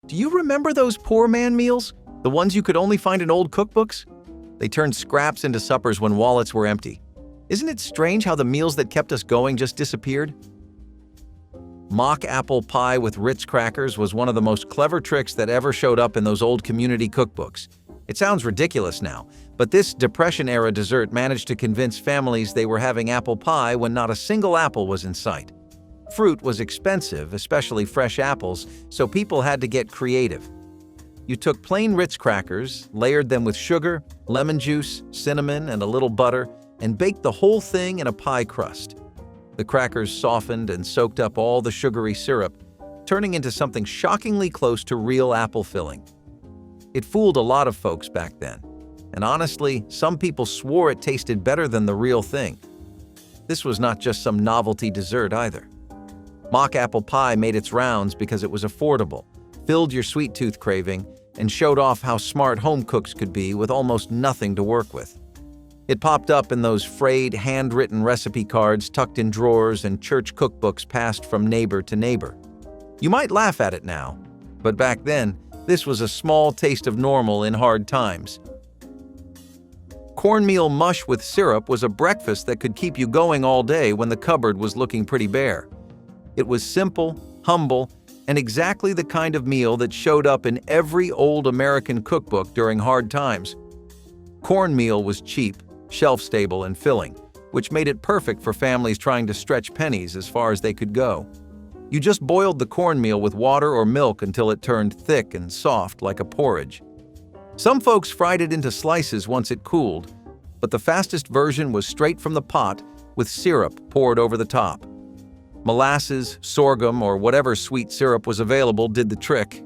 Do you remember those poor man meals? The ones you could only find in old cookbooks? They turned scraps into suppers when wallets were empty. Isn't it strange how the meals that kept us going just disappeared? Mock apple pie with Ritz crackers was one of the most clever tricks that ever showed up in those old community cookbooks. It sounds ridiculous now, but this Depression-era dessert managed to convince families they were having apple pie when not a single apple was in sight. Fruit was expensive, especially fresh apples, so people had to get creative. You took plain Ritz crackers, layered them with sugar, lemon juice, cinnamon, and a little butter, and baked the whole thing in a pie crust. The crackers softened and soaked up all the sugary syrup, turning into something shockingly close to real apple filling. It fooled a lot of folks back then, and honestly, some people swore it tasted better than the real thing. This was not just some novelty dessert either. Mock apple pie made its rounds because it was affordable, filled your sweet tooth craving, and showed off how smart home cooks could be with almost nothing to work with. It popped up in those frayed, handwritten recipe cards tucked in drawers and church cookbooks passed from neighbor to neighbor. You might laugh at it now, but back then, this was a small taste of normal in hard times. Cornmeal mush with syrup was a breakfast that could keep you going all day when the cupboard was looking pretty bare. It was simple, humble, and exactly the kind of meal that showed up in every old American cookbook during hard times. Cornmeal was cheap, shelf-stable, and filling, which made it perfect for families trying to stretch pennies as far as they could go. You just boiled the cornmeal with water or milk until it turned thick and soft like a porridge. Some folks fried it into slices once it cooled, but the fastest version was straight from the pot with syrup poured over the top. Molasses, sorghum, or whatever sweet syrup was available did the trick.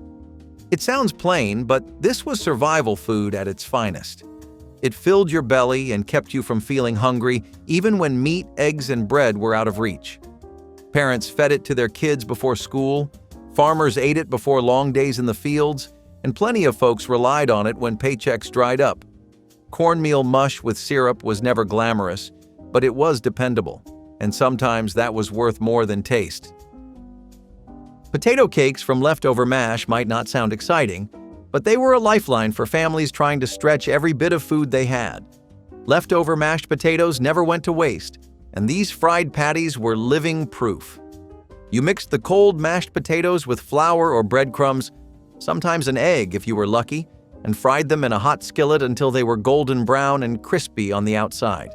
It sounds plain, but this was survival food at its finest. It filled your belly and kept you from feeling hungry even when meat, eggs, and bread were out of reach. Parents fed it to their kids before school, farmers ate it before long days in the fields, and plenty of folks relied on it when paychecks dried up. Cornmeal mush with syrup was never glamorous, but it was dependable, and sometimes that was worth more than taste. Potato cakes from leftover mash might not sound exciting, but they were a lifeline for families trying to stretch every bit of food they had. Leftover mashed potatoes never went to waste, and these fried patties were living proof. You mixed the cold mashed potatoes with flour or breadcrumbs, sometimes an egg if you were lucky, and fried them in a hot skillet until they were golden brown and crispy on the outside.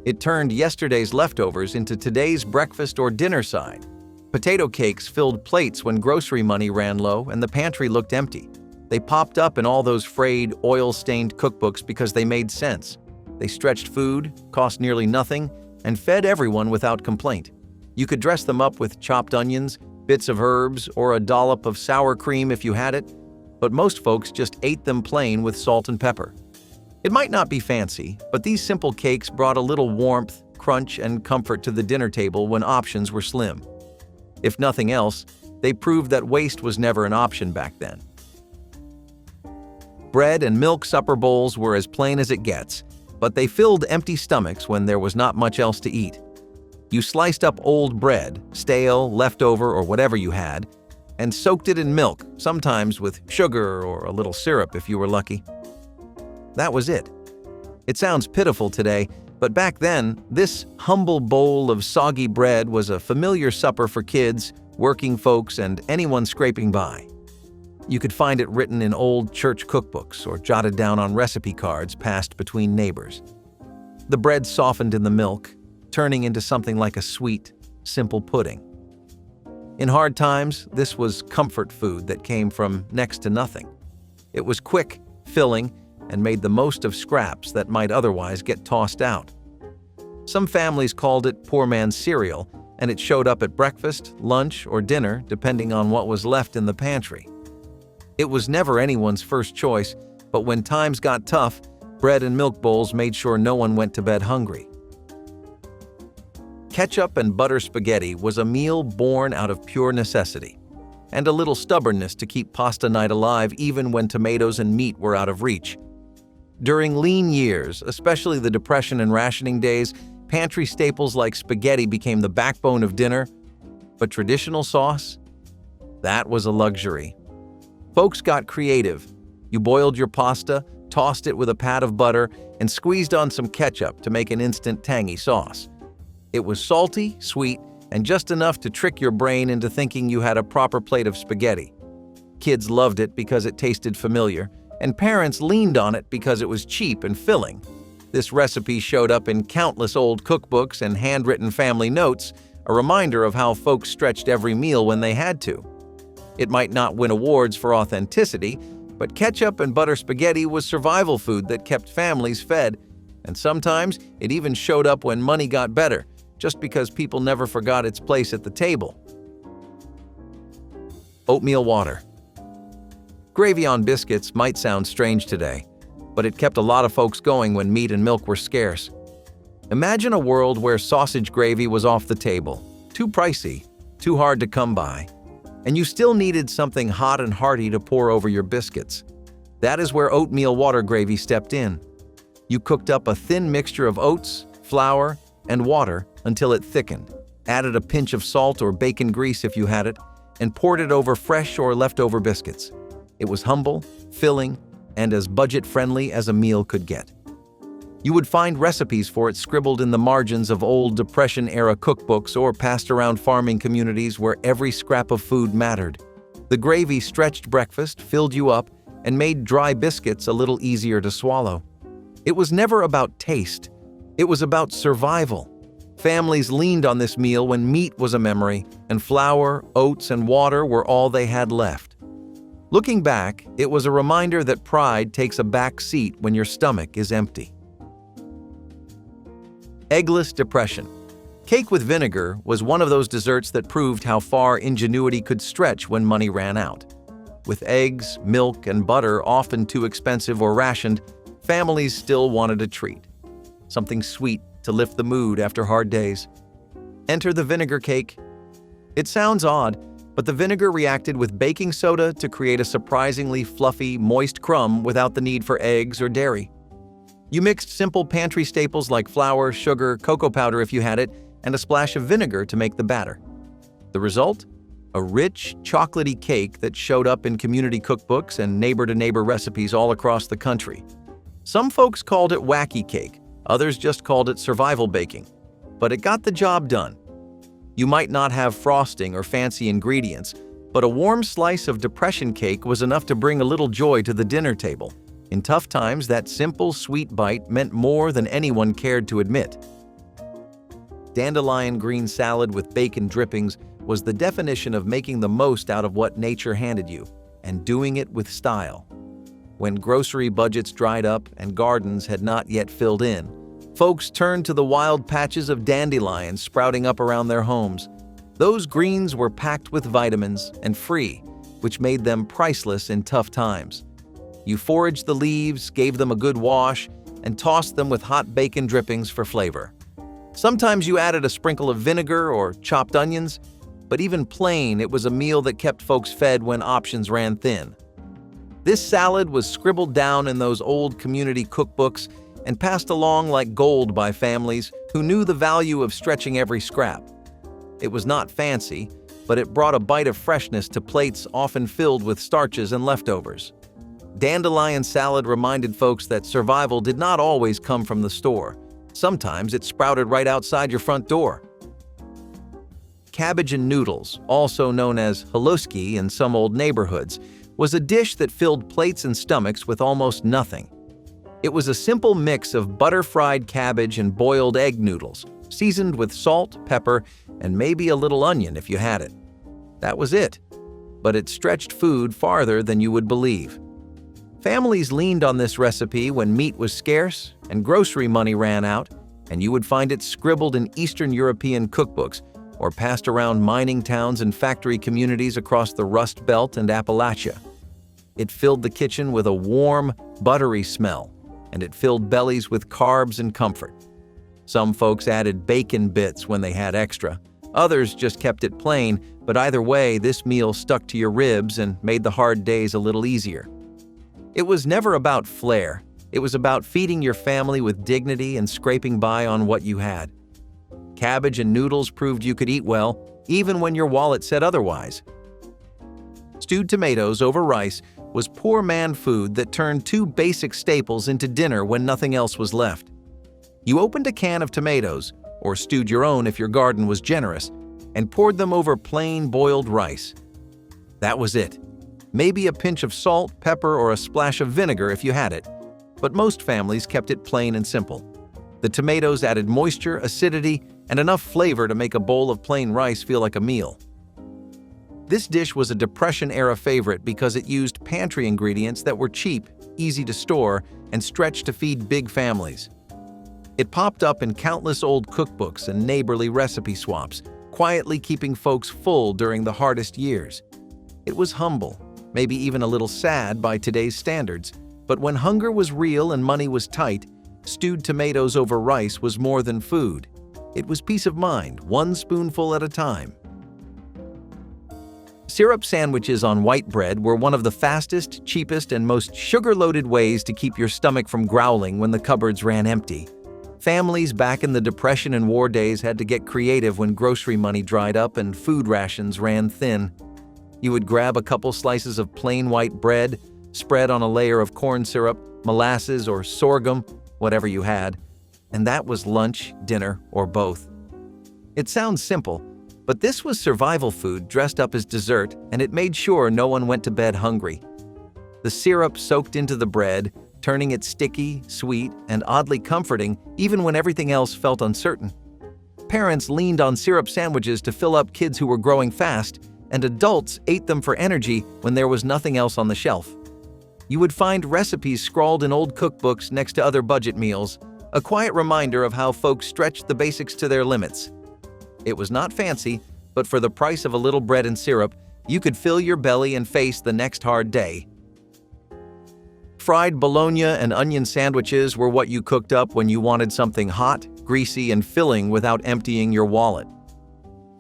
It turned yesterday's leftovers into today's breakfast or dinner side. Potato cakes filled plates when grocery money ran low and the pantry looked empty. They popped up in all those frayed, oil-stained cookbooks because they made sense. They stretched food, cost nearly nothing, and fed everyone without complaint. You could dress them up with chopped onions, bits of herbs, or a dollop of sour cream if you had it, but most folks just ate them plain with salt and pepper. It might not be fancy, but these simple cakes brought a little warmth, crunch, and comfort to the dinner table when options were slim. If nothing else, they proved that waste was never an option back then. Bread and milk supper bowls were as plain as it gets, but they filled empty stomachs when there was not much else to eat. You sliced up old bread, stale, leftover, or whatever you had, and soaked it in milk, sometimes with sugar or a little syrup if you were lucky. That was it. It sounds pitiful today, but back then, this humble bowl of soggy bread was a familiar supper for kids, working folks, and anyone scraping by. You could find it written in old church cookbooks or jotted down on recipe cards passed between neighbors. The bread softened in the milk, turning into something like a sweet, simple pudding. In hard times, this was comfort food that came from next to nothing. It was quick, filling, and made the most of scraps that might otherwise get tossed out. Some families called it poor man's cereal, and it showed up at breakfast, lunch, or dinner depending on what was left in the pantry. It was never anyone's first choice, but when times got tough, bread and milk bowls made sure no one went to bed hungry. Ketchup and butter spaghetti was a meal born out of pure necessity, and a little stubbornness to keep pasta night alive even when tomatoes and meat were out of reach. During lean years, especially the Depression and rationing days, pantry staples like spaghetti became the backbone of dinner, but traditional sauce? That was a luxury. Folks got creative. You boiled your pasta, tossed it with a pat of butter, and squeezed on some ketchup to make an instant tangy sauce. It was salty, sweet, and just enough to trick your brain into thinking you had a proper plate of spaghetti. Kids loved it because it tasted familiar, and parents leaned on it because it was cheap and filling. This recipe showed up in countless old cookbooks and handwritten family notes, a reminder of how folks stretched every meal when they had to. It might not win awards for authenticity, but ketchup and butter spaghetti was survival food that kept families fed, and sometimes it even showed up when money got better, just because people never forgot its place at the table. Oatmeal water. Gravy on biscuits might sound strange today, but it kept a lot of folks going when meat and milk were scarce. Imagine a world where sausage gravy was off the table, too pricey, too hard to come by, and you still needed something hot and hearty to pour over your biscuits. That is where oatmeal water gravy stepped in. You cooked up a thin mixture of oats, flour, and water until it thickened, added a pinch of salt or bacon grease if you had it, and poured it over fresh or leftover biscuits. It was humble, filling, and as budget-friendly as a meal could get. You would find recipes for it scribbled in the margins of old Depression-era cookbooks or passed around farming communities where every scrap of food mattered. The gravy stretched breakfast, filled you up, and made dry biscuits a little easier to swallow. It was never about taste. It was about survival. Families leaned on this meal when meat was a memory, and flour, oats, and water were all they had left. Looking back, it was a reminder that pride takes a back seat when your stomach is empty. Eggless depression. Cake with vinegar was one of those desserts that proved how far ingenuity could stretch when money ran out. With eggs, milk, and butter often too expensive or rationed, families still wanted a treat. Something sweet to lift the mood after hard days. Enter the vinegar cake. It sounds odd, but the vinegar reacted with baking soda to create a surprisingly fluffy, moist crumb without the need for eggs or dairy. You mixed simple pantry staples like flour, sugar, cocoa powder if you had it, and a splash of vinegar to make the batter. The result? A rich, chocolatey cake that showed up in community cookbooks and neighbor-to-neighbor recipes all across the country. Some folks called it wacky cake, others just called it survival baking. But it got the job done. You might not have frosting or fancy ingredients, but a warm slice of depression cake was enough to bring a little joy to the dinner table. In tough times, that simple, sweet bite meant more than anyone cared to admit. Dandelion green salad with bacon drippings was the definition of making the most out of what nature handed you, and doing it with style. When grocery budgets dried up and gardens had not yet filled in, folks turned to the wild patches of dandelions sprouting up around their homes. Those greens were packed with vitamins and free, which made them priceless in tough times. You foraged the leaves, gave them a good wash, and tossed them with hot bacon drippings for flavor. Sometimes you added a sprinkle of vinegar or chopped onions, but even plain, it was a meal that kept folks fed when options ran thin. This salad was scribbled down in those old community cookbooks and passed along like gold by families who knew the value of stretching every scrap. It was not fancy, but it brought a bite of freshness to plates often filled with starches and leftovers. Dandelion salad reminded folks that survival did not always come from the store. Sometimes it sprouted right outside your front door. Cabbage and noodles, also known as holoski in some old neighborhoods, was a dish that filled plates and stomachs with almost nothing. It was a simple mix of butter-fried cabbage and boiled egg noodles, seasoned with salt, pepper, and maybe a little onion if you had it. That was it, but it stretched food farther than you would believe. Families leaned on this recipe when meat was scarce and grocery money ran out, and you would find it scribbled in Eastern European cookbooks or passed around mining towns and factory communities across the Rust Belt and Appalachia. It filled the kitchen with a warm, buttery smell, and it filled bellies with carbs and comfort. Some folks added bacon bits when they had extra. Others just kept it plain, but either way, this meal stuck to your ribs and made the hard days a little easier. It was never about flair. It was about feeding your family with dignity and scraping by on what you had. Cabbage and noodles proved you could eat well, even when your wallet said otherwise. Stewed tomatoes over rice was poor man food that turned two basic staples into dinner when nothing else was left. You opened a can of tomatoes, or stewed your own if your garden was generous, and poured them over plain boiled rice. That was it. Maybe a pinch of salt, pepper, or a splash of vinegar if you had it, but most families kept it plain and simple. The tomatoes added moisture, acidity, and enough flavor to make a bowl of plain rice feel like a meal. This dish was a Depression-era favorite because it used pantry ingredients that were cheap, easy to store, and stretched to feed big families. It popped up in countless old cookbooks and neighborly recipe swaps, quietly keeping folks full during the hardest years. It was humble, maybe even a little sad by today's standards, but when hunger was real and money was tight, stewed tomatoes over rice was more than food. It was peace of mind, one spoonful at a time. Syrup sandwiches on white bread were one of the fastest, cheapest, and most sugar-loaded ways to keep your stomach from growling when the cupboards ran empty. Families back in the Depression and war days had to get creative when grocery money dried up and food rations ran thin. You would grab a couple slices of plain white bread, spread on a layer of corn syrup, molasses, or sorghum, whatever you had, and that was lunch, dinner, or both. It sounds simple, but this was survival food dressed up as dessert, and it made sure no one went to bed hungry. The syrup soaked into the bread, turning it sticky, sweet, and oddly comforting even when everything else felt uncertain. Parents leaned on syrup sandwiches to fill up kids who were growing fast, and adults ate them for energy when there was nothing else on the shelf. You would find recipes scrawled in old cookbooks next to other budget meals, a quiet reminder of how folks stretched the basics to their limits. It was not fancy, but for the price of a little bread and syrup, you could fill your belly and face the next hard day. Fried Bologna and onion sandwiches were what you cooked up when you wanted something hot, greasy, and filling without emptying your wallet.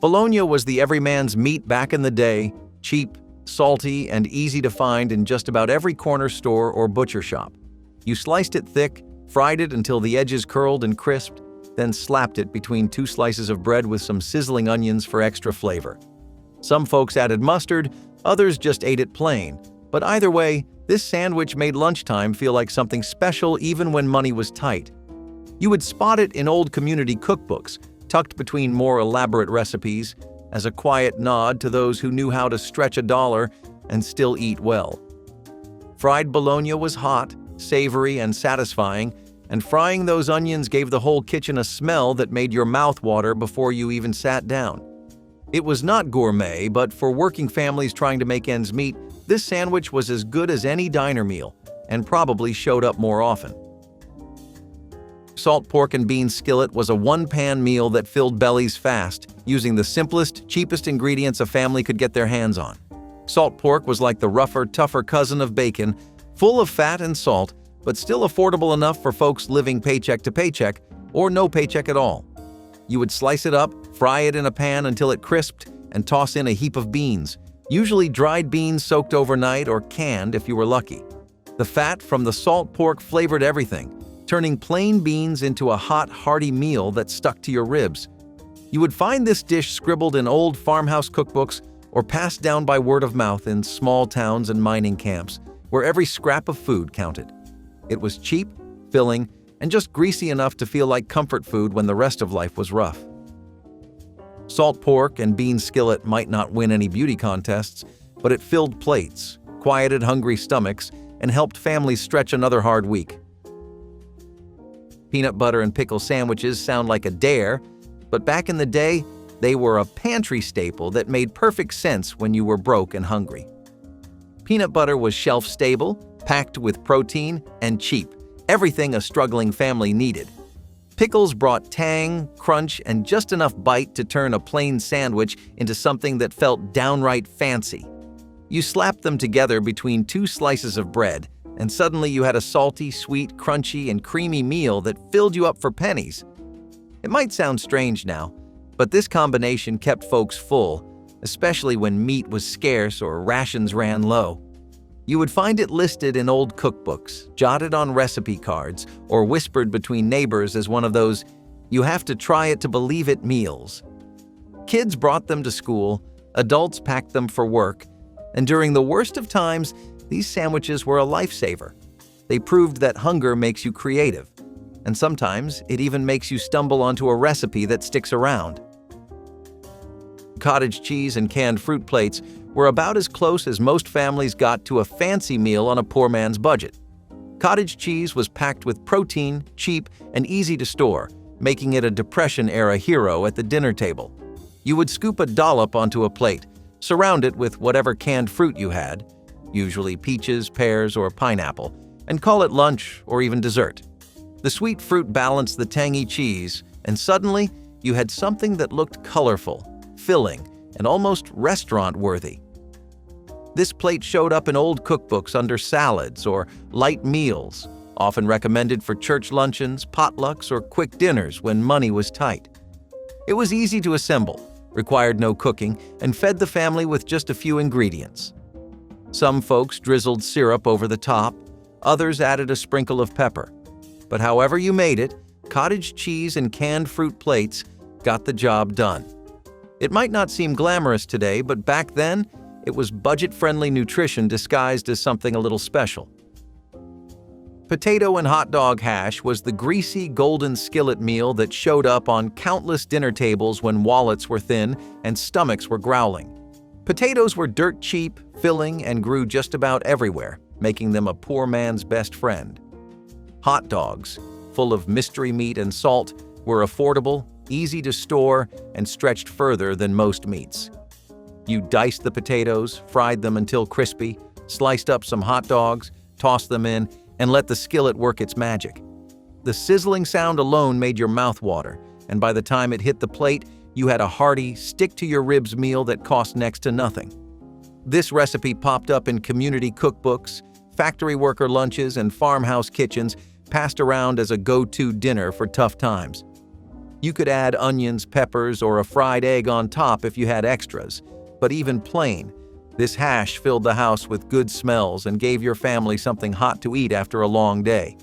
Bologna was the everyman's meat back in the day, cheap, salty, and easy to find in just about every corner store or butcher shop. You sliced it thick, fried it until the edges curled and crisped, then slapped it between two slices of bread with some sizzling onions for extra flavor. Some folks added mustard, others just ate it plain, but either way, this sandwich made lunchtime feel like something special even when money was tight. You would spot it in old community cookbooks, tucked between more elaborate recipes, as a quiet nod to those who knew how to stretch a dollar and still eat well. Fried Bologna was hot, savory, and satisfying, and frying those onions gave the whole kitchen a smell that made your mouth water before you even sat down. It was not gourmet, but for working families trying to make ends meet, this sandwich was as good as any diner meal, and probably showed up more often. Salt pork and beans skillet was a one-pan meal that filled bellies fast, using the simplest, cheapest ingredients a family could get their hands on. Salt pork was like the rougher, tougher cousin of bacon, full of fat and salt, but still affordable enough for folks living paycheck to paycheck, or no paycheck at all. You would slice it up, fry it in a pan until it crisped, and toss in a heap of beans, usually dried beans soaked overnight or canned if you were lucky. The fat from the salt pork flavored everything, turning plain beans into a hot, hearty meal that stuck to your ribs. You would find this dish scribbled in old farmhouse cookbooks or passed down by word of mouth in small towns and mining camps, where every scrap of food counted. It was cheap, filling, and just greasy enough to feel like comfort food when the rest of life was rough. Salt pork and bean skillet might not win any beauty contests, but it filled plates, quieted hungry stomachs, and helped families stretch another hard week. Peanut butter and pickle sandwiches sound like a dare, but back in the day, they were a pantry staple that made perfect sense when you were broke and hungry. Peanut butter was shelf-stable, packed with protein, and cheap, everything a struggling family needed. Pickles brought tang, crunch, and just enough bite to turn a plain sandwich into something that felt downright fancy. You slapped them together between two slices of bread, and suddenly you had a salty, sweet, crunchy, and creamy meal that filled you up for pennies. It might sound strange now, but this combination kept folks full, especially when meat was scarce or rations ran low. You would find it listed in old cookbooks, jotted on recipe cards, or whispered between neighbors as one of those "you have to try it to believe it" meals. Kids brought them to school, adults packed them for work, And during the worst of times, these sandwiches were a lifesaver. They proved that hunger makes you creative, and sometimes it even makes you stumble onto a recipe that sticks around. Cottage cheese and canned fruit plates were about as close as most families got to a fancy meal on a poor man's budget. Cottage cheese was packed with protein, cheap, and easy to store, making it a Depression-era hero at the dinner table. You would scoop a dollop onto a plate, surround it with whatever canned fruit you had, usually peaches, pears, or pineapple, and call it lunch or even dessert. The sweet fruit balanced the tangy cheese, and suddenly you had something that looked colorful, filling, and almost restaurant-worthy. This plate showed up in old cookbooks under salads or light meals, often recommended for church luncheons, potlucks, or quick dinners when money was tight. It was easy to assemble, required no cooking, and fed the family with just a few ingredients. Some folks drizzled syrup over the top, others added a sprinkle of pepper. But however you made it, cottage cheese and canned fruit plates got the job done. It might not seem glamorous today, but back then, it was budget-friendly nutrition disguised as something a little special. Potato and hot dog hash was the greasy, golden skillet meal that showed up on countless dinner tables when wallets were thin and stomachs were growling. Potatoes were dirt cheap, filling, and grew just about everywhere, making them a poor man's best friend. Hot dogs, full of mystery meat and salt, were affordable, easy to store, and stretched further than most meats. You diced the potatoes, fried them until crispy, sliced up some hot dogs, tossed them in, and let the skillet work its magic. The sizzling sound alone made your mouth water, and by the time it hit the plate, you had a hearty, stick-to-your-ribs meal that cost next to nothing. This recipe popped up in community cookbooks, factory worker lunches, and farmhouse kitchens, passed around as a go-to dinner for tough times. You could add onions, peppers, or a fried egg on top if you had extras, but even plain, this hash filled the house with good smells and gave your family something hot to eat after a long day.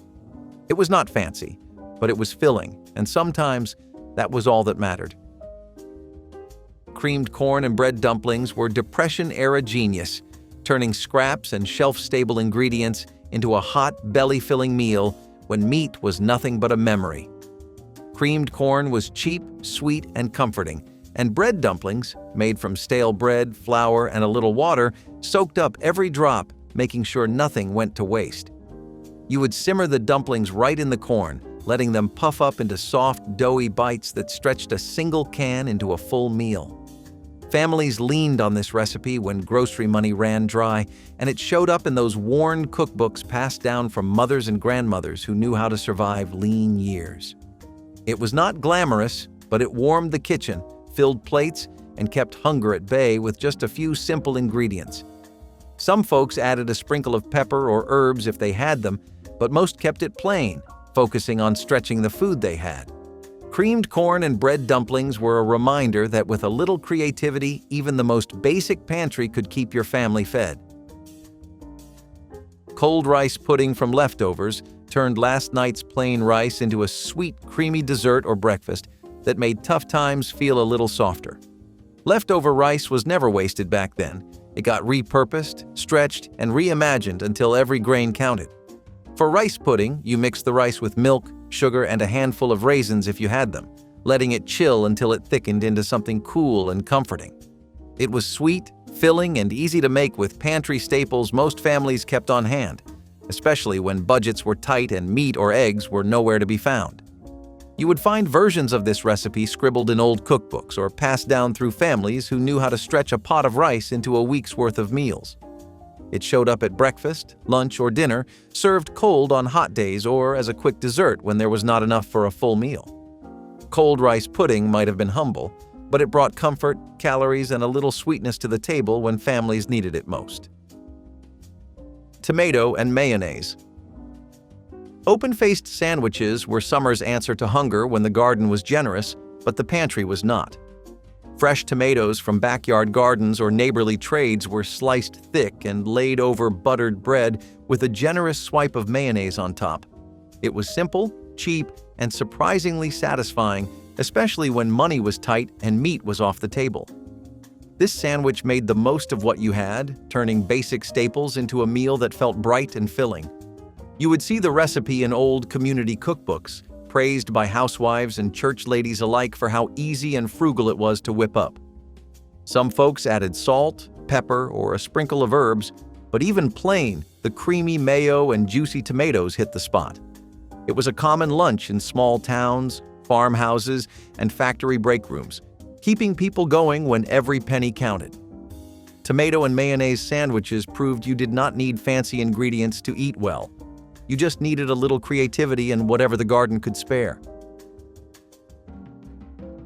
It was not fancy, but it was filling, and sometimes that was all that mattered. Creamed corn and bread dumplings were Depression-era genius, turning scraps and shelf-stable ingredients into a hot, belly-filling meal when meat was nothing but a memory. Creamed corn was cheap, sweet, and comforting, and bread dumplings, made from stale bread, flour, and a little water, soaked up every drop, making sure nothing went to waste. You would simmer the dumplings right in the corn, letting them puff up into soft, doughy bites that stretched a single can into a full meal. Families leaned on this recipe when grocery money ran dry, and it showed up in those worn cookbooks passed down from mothers and grandmothers who knew how to survive lean years. It was not glamorous, but it warmed the kitchen, filled plates, and kept hunger at bay with just a few simple ingredients. Some folks added a sprinkle of pepper or herbs if they had them, but most kept it plain, focusing on stretching the food they had. Creamed corn and bread dumplings were a reminder that with a little creativity, even the most basic pantry could keep your family fed. Cold rice pudding from leftovers turned last night's plain rice into a sweet, creamy dessert or breakfast that made tough times feel a little softer. Leftover rice was never wasted back then. It got repurposed, stretched, and reimagined until every grain counted. For rice pudding, you mixed the rice with milk, sugar, and a handful of raisins if you had them, letting it chill until it thickened into something cool and comforting. It was sweet, filling, and easy to make with pantry staples most families kept on hand, especially when budgets were tight and meat or eggs were nowhere to be found. You would find versions of this recipe scribbled in old cookbooks or passed down through families who knew how to stretch a pot of rice into a week's worth of meals. It showed up at breakfast, lunch, or dinner, served cold on hot days or as a quick dessert when there was not enough for a full meal. Cold rice pudding might have been humble, but it brought comfort, calories, and a little sweetness to the table when families needed it most. Tomato and mayonnaise. Open-faced sandwiches were summer's answer to hunger when the garden was generous, but the pantry was not. Fresh tomatoes from backyard gardens or neighborly trades were sliced thick and laid over buttered bread with a generous swipe of mayonnaise on top. It was simple, cheap, and surprisingly satisfying, especially when money was tight and meat was off the table. This sandwich made the most of what you had, turning basic staples into a meal that felt bright and filling. You would see the recipe in old community cookbooks, praised by housewives and church ladies alike for how easy and frugal it was to whip up. Some folks added salt, pepper, or a sprinkle of herbs, but even plain, the creamy mayo and juicy tomatoes hit the spot. It was a common lunch in small towns, farmhouses, and factory break rooms, keeping people going when every penny counted. Tomato and mayonnaise sandwiches proved you did not need fancy ingredients to eat well. You just needed a little creativity and whatever the garden could spare.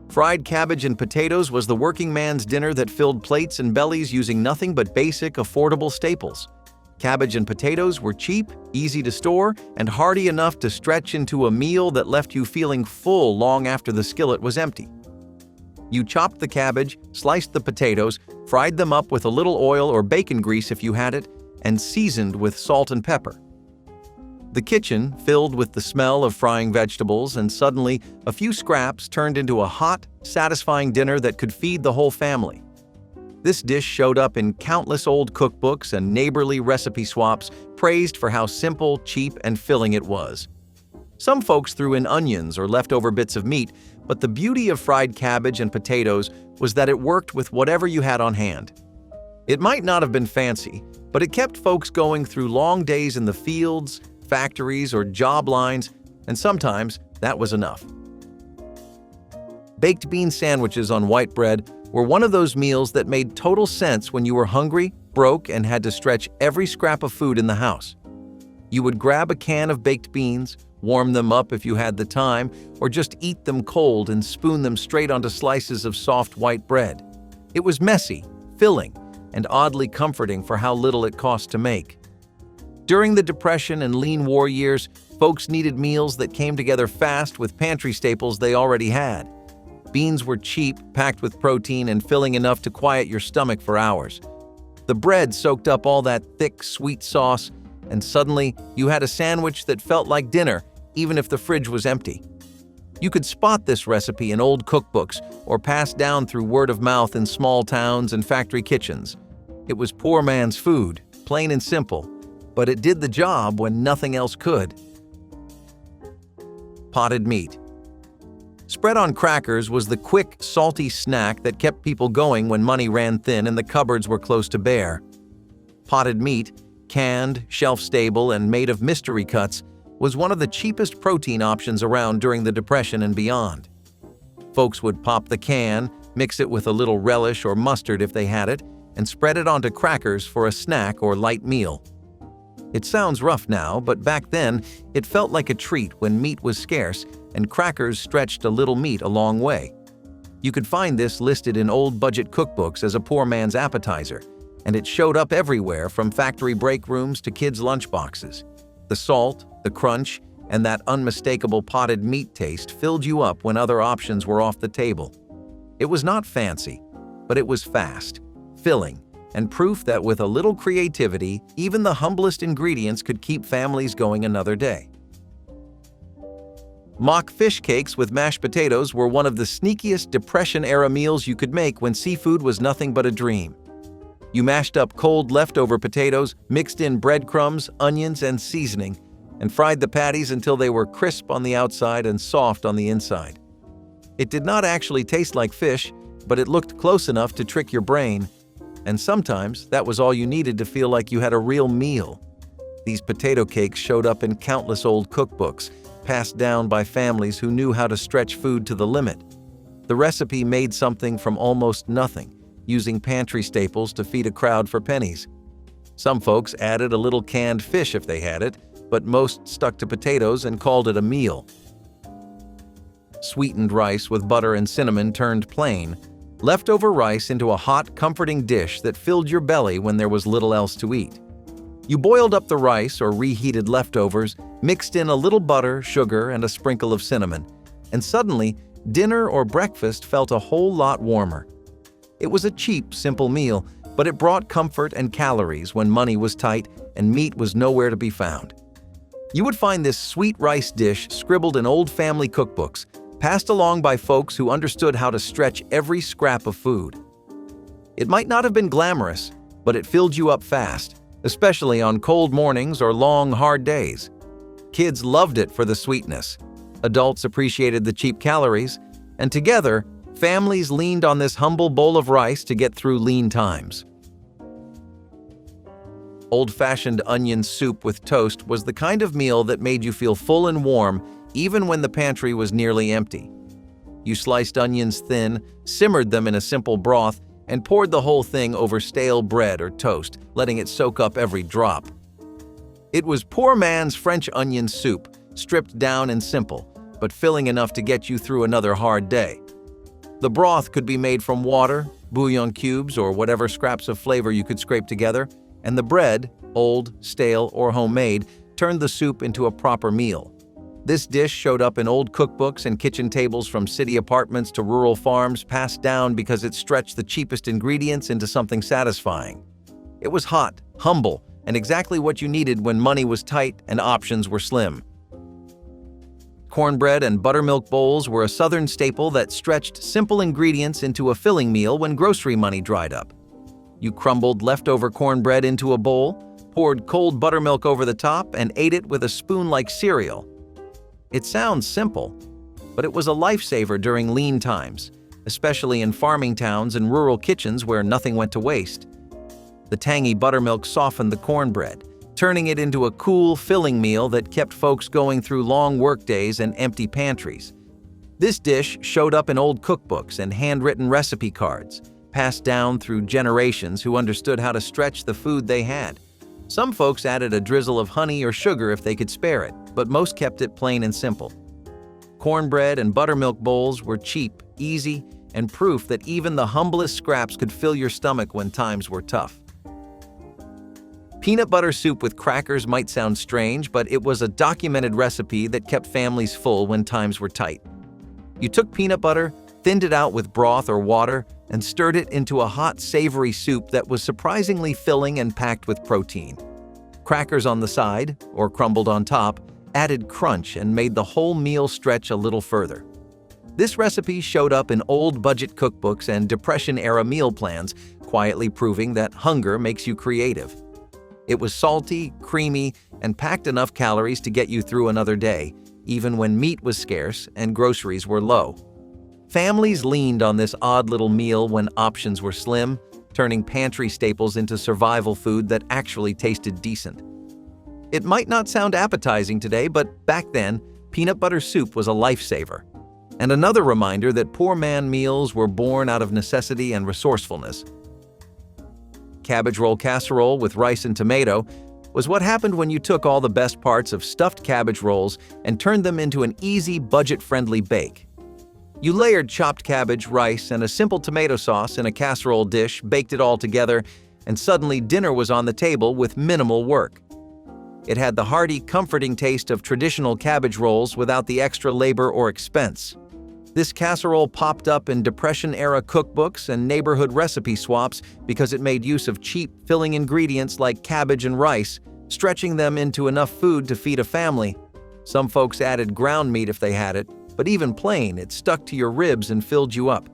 Fried cabbage and potatoes was the working man's dinner that filled plates and bellies using nothing but basic, affordable staples. Cabbage and potatoes were cheap, easy to store, and hearty enough to stretch into a meal that left you feeling full long after the skillet was empty. You chopped the cabbage, sliced the potatoes, fried them up with a little oil or bacon grease if you had it, and seasoned with salt and pepper. The kitchen filled with the smell of frying vegetables, and suddenly a few scraps turned into a hot, satisfying dinner that could feed the whole family. This dish showed up in countless old cookbooks and neighborly recipe swaps, praised for how simple, cheap, and filling it was. Some folks threw in onions or leftover bits of meat, but the beauty of fried cabbage and potatoes was that it worked with whatever you had on hand. It might not have been fancy, but it kept folks going through long days in the fields, factories, or job lines, and sometimes that was enough. Baked bean sandwiches on white bread were one of those meals that made total sense when you were hungry, broke, and had to stretch every scrap of food in the house. You would grab a can of baked beans, warm them up if you had the time, or just eat them cold and spoon them straight onto slices of soft white bread. It was messy, filling, and oddly comforting for how little it cost to make. During the Depression and lean war years, folks needed meals that came together fast with pantry staples they already had. Beans were cheap, packed with protein, and filling enough to quiet your stomach for hours. The bread soaked up all that thick, sweet sauce, and suddenly you had a sandwich that felt like dinner, even if the fridge was empty. You could spot this recipe in old cookbooks or pass down through word of mouth in small towns and factory kitchens. It was poor man's food, plain and simple, but it did the job when nothing else could. Potted meat. Spread on crackers was the quick, salty snack that kept people going when money ran thin and the cupboards were close to bare. Potted meat, canned, shelf-stable, and made of mystery cuts, was one of the cheapest protein options around during the Depression and beyond. Folks would pop the can, mix it with a little relish or mustard if they had it, and spread it onto crackers for a snack or light meal. It sounds rough now, but back then, it felt like a treat when meat was scarce and crackers stretched a little meat a long way. You could find this listed in old budget cookbooks as a poor man's appetizer, and it showed up everywhere from factory break rooms to kids' lunchboxes. The salt, the crunch, and that unmistakable potted meat taste filled you up when other options were off the table. It was not fancy, but it was fast, filling, and proof that with a little creativity, even the humblest ingredients could keep families going another day. Mock fish cakes with mashed potatoes were one of the sneakiest Depression-era meals you could make when seafood was nothing but a dream. You mashed up cold leftover potatoes, mixed in breadcrumbs, onions, and seasoning, and fried the patties until they were crisp on the outside and soft on the inside. It did not actually taste like fish, but it looked close enough to trick your brain, and sometimes that was all you needed to feel like you had a real meal. These potato cakes showed up in countless old cookbooks, passed down by families who knew how to stretch food to the limit. The recipe made something from almost nothing, using pantry staples to feed a crowd for pennies. Some folks added a little canned fish if they had it, but most stuck to potatoes and called it a meal. Sweetened rice with butter and cinnamon turned plain, leftover rice into a hot, comforting dish that filled your belly when there was little else to eat. You boiled up the rice or reheated leftovers, mixed in a little butter, sugar, and a sprinkle of cinnamon, and suddenly, dinner or breakfast felt a whole lot warmer. It was a cheap, simple meal, but it brought comfort and calories when money was tight and meat was nowhere to be found. You would find this sweet rice dish scribbled in old family cookbooks, passed along by folks who understood how to stretch every scrap of food. It might not have been glamorous, but it filled you up fast, especially on cold mornings or long, hard days. Kids loved it for the sweetness. Adults appreciated the cheap calories, and together, families leaned on this humble bowl of rice to get through lean times. Old-fashioned onion soup with toast was the kind of meal that made you feel full and warm even when the pantry was nearly empty. You sliced onions thin, simmered them in a simple broth, and poured the whole thing over stale bread or toast, letting it soak up every drop. It was poor man's French onion soup, stripped down and simple, but filling enough to get you through another hard day. The broth could be made from water, bouillon cubes, or whatever scraps of flavor you could scrape together, and the bread, old, stale, or homemade, turned the soup into a proper meal. This dish showed up in old cookbooks and kitchen tables from city apartments to rural farms, passed down because it stretched the cheapest ingredients into something satisfying. It was hot, humble, and exactly what you needed when money was tight and options were slim. Cornbread and buttermilk bowls were a southern staple that stretched simple ingredients into a filling meal when grocery money dried up. You crumbled leftover cornbread into a bowl, poured cold buttermilk over the top, and ate it with a spoon like cereal. It sounds simple, but it was a lifesaver during lean times, especially in farming towns and rural kitchens where nothing went to waste. The tangy buttermilk softened the cornbread, turning it into a cool, filling meal that kept folks going through long workdays and empty pantries. This dish showed up in old cookbooks and handwritten recipe cards, passed down through generations who understood how to stretch the food they had. Some folks added a drizzle of honey or sugar if they could spare it, but most kept it plain and simple. Cornbread and buttermilk bowls were cheap, easy, and proof that even the humblest scraps could fill your stomach when times were tough. Peanut butter soup with crackers might sound strange, but it was a documented recipe that kept families full when times were tight. You took peanut butter, thinned it out with broth or water, and stirred it into a hot, savory soup that was surprisingly filling and packed with protein. Crackers on the side, or crumbled on top, added crunch and made the whole meal stretch a little further. This recipe showed up in old budget cookbooks and Depression-era meal plans, quietly proving that hunger makes you creative. It was salty, creamy, and packed enough calories to get you through another day, even when meat was scarce and groceries were low. Families leaned on this odd little meal when options were slim, turning pantry staples into survival food that actually tasted decent. It might not sound appetizing today, but back then, peanut butter soup was a lifesaver. And another reminder that poor man meals were born out of necessity and resourcefulness. Cabbage roll casserole with rice and tomato was what happened when you took all the best parts of stuffed cabbage rolls and turned them into an easy, budget-friendly bake. You layered chopped cabbage, rice, and a simple tomato sauce in a casserole dish, baked it all together, and suddenly dinner was on the table with minimal work. It had the hearty, comforting taste of traditional cabbage rolls without the extra labor or expense. This casserole popped up in Depression-era cookbooks and neighborhood recipe swaps because it made use of cheap, filling ingredients like cabbage and rice, stretching them into enough food to feed a family. Some folks added ground meat if they had it, but even plain, it stuck to your ribs and filled you up.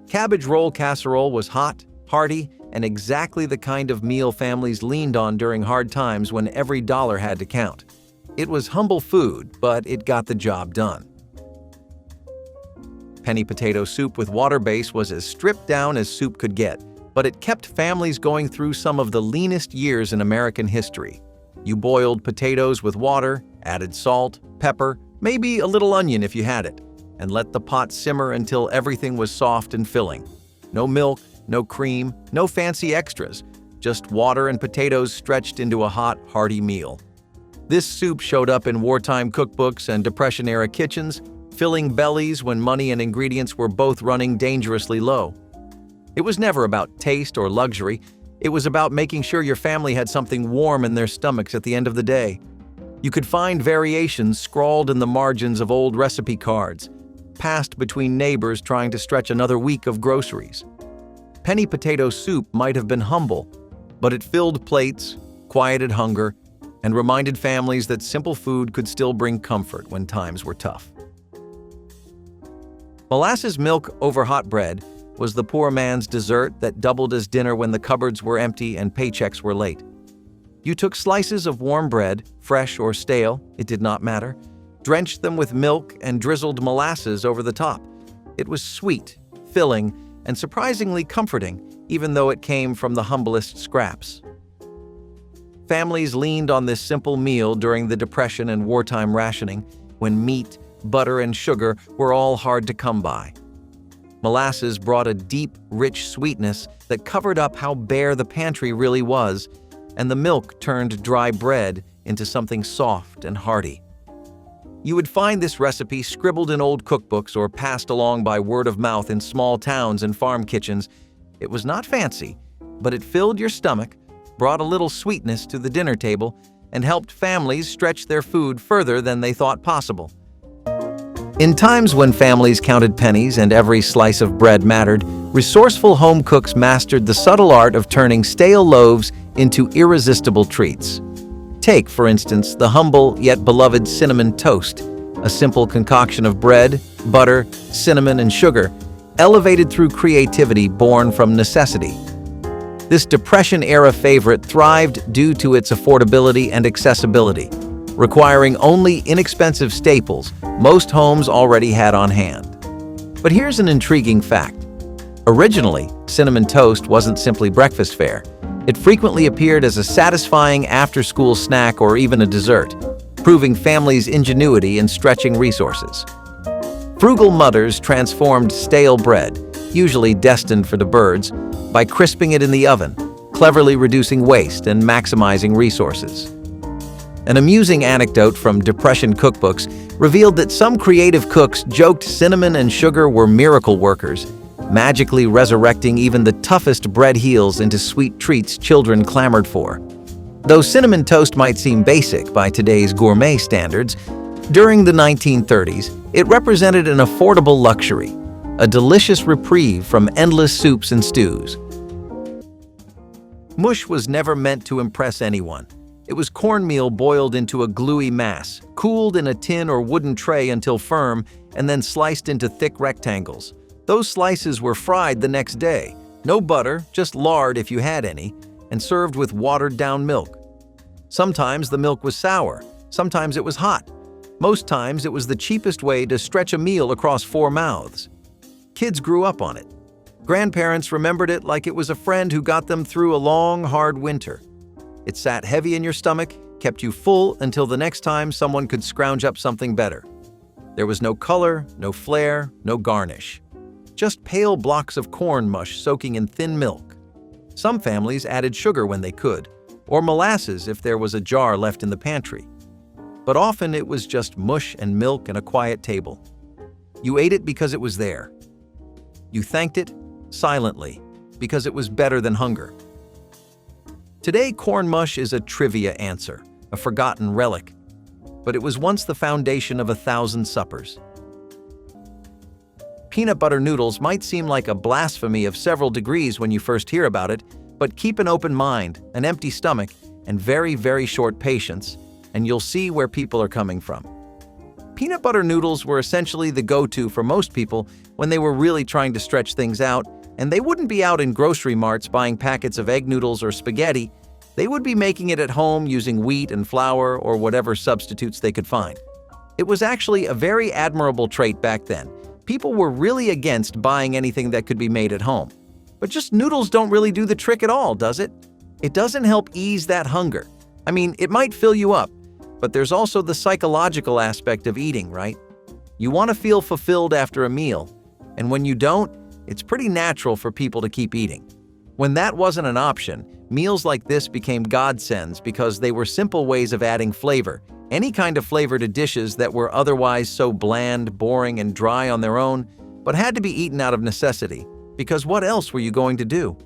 Cabbage roll casserole was hot, hearty, and exactly the kind of meal families leaned on during hard times when every dollar had to count. It was humble food, but it got the job done. Penny potato soup with water base was as stripped down as soup could get, but it kept families going through some of the leanest years in American history. You boiled potatoes with water, added salt, pepper, maybe a little onion if you had it, and let the pot simmer until everything was soft and filling. No milk, no cream, no fancy extras, just water and potatoes stretched into a hot, hearty meal. This soup showed up in wartime cookbooks and Depression-era kitchens, filling bellies when money and ingredients were both running dangerously low. It was never about taste or luxury, it was about making sure your family had something warm in their stomachs at the end of the day. You could find variations scrawled in the margins of old recipe cards, passed between neighbors trying to stretch another week of groceries. Penny potato soup might have been humble, but it filled plates, quieted hunger, and reminded families that simple food could still bring comfort when times were tough. Molasses milk over hot bread was the poor man's dessert that doubled as dinner when the cupboards were empty and paychecks were late. You took slices of warm bread, fresh or stale, it did not matter, drenched them with milk and drizzled molasses over the top. It was sweet, filling, and surprisingly comforting, even though it came from the humblest scraps. Families leaned on this simple meal during the Depression and wartime rationing, when meat, butter, and sugar were all hard to come by. Molasses brought a deep, rich sweetness that covered up how bare the pantry really was, and the milk turned dry bread into something soft and hearty. You would find this recipe scribbled in old cookbooks or passed along by word of mouth in small towns and farm kitchens. It was not fancy, but it filled your stomach, brought a little sweetness to the dinner table, and helped families stretch their food further than they thought possible. In times when families counted pennies and every slice of bread mattered, resourceful home cooks mastered the subtle art of turning stale loaves into irresistible treats. Take, for instance, the humble yet beloved cinnamon toast, a simple concoction of bread, butter, cinnamon, and sugar, elevated through creativity born from necessity. This Depression-era favorite thrived due to its affordability and accessibility, requiring only inexpensive staples most homes already had on hand. But here's an intriguing fact. Originally, cinnamon toast wasn't simply breakfast fare. It frequently appeared as a satisfying after-school snack or even a dessert, proving families' ingenuity in stretching resources. Frugal mothers transformed stale bread, usually destined for the birds, by crisping it in the oven, cleverly reducing waste and maximizing resources. An amusing anecdote from Depression cookbooks revealed that some creative cooks joked cinnamon and sugar were miracle workers, magically resurrecting even the toughest bread heels into sweet treats children clamored for. Though cinnamon toast might seem basic by today's gourmet standards, during the 1930s, it represented an affordable luxury, a delicious reprieve from endless soups and stews. Mush was never meant to impress anyone. It was cornmeal boiled into a gluey mass, cooled in a tin or wooden tray until firm, and then sliced into thick rectangles. Those slices were fried the next day. No butter, just lard if you had any, and served with watered-down milk. Sometimes the milk was sour, sometimes it was hot. Most times it was the cheapest way to stretch a meal across 4 mouths. Kids grew up on it. Grandparents remembered it like it was a friend who got them through a long, hard winter. It sat heavy in your stomach, kept you full until the next time someone could scrounge up something better. There was no color, no flair, no garnish. Just pale blocks of corn mush soaking in thin milk. Some families added sugar when they could, or molasses if there was a jar left in the pantry. But often it was just mush and milk and a quiet table. You ate it because it was there. You thanked it, silently, because it was better than hunger. Today, corn mush is a trivia answer, a forgotten relic, but it was once the foundation of 1,000 suppers. Peanut butter noodles might seem like a blasphemy of several degrees when you first hear about it, but keep an open mind, an empty stomach, and very, very short patience, and you'll see where people are coming from. Peanut butter noodles were essentially the go-to for most people when they were really trying to stretch things out, and they wouldn't be out in grocery marts buying packets of egg noodles or spaghetti. They would be making it at home using wheat and flour or whatever substitutes they could find. It was actually a very admirable trait back then. People were really against buying anything that could be made at home. But just noodles don't really do the trick at all, does it? It doesn't help ease that hunger. I mean, it might fill you up, but there's also the psychological aspect of eating, right? You want to feel fulfilled after a meal, and when you don't, it's pretty natural for people to keep eating. When that wasn't an option, meals like this became godsends because they were simple ways of adding flavor, any kind of flavor to dishes that were otherwise so bland, boring, and dry on their own, but had to be eaten out of necessity, because what else were you going to do?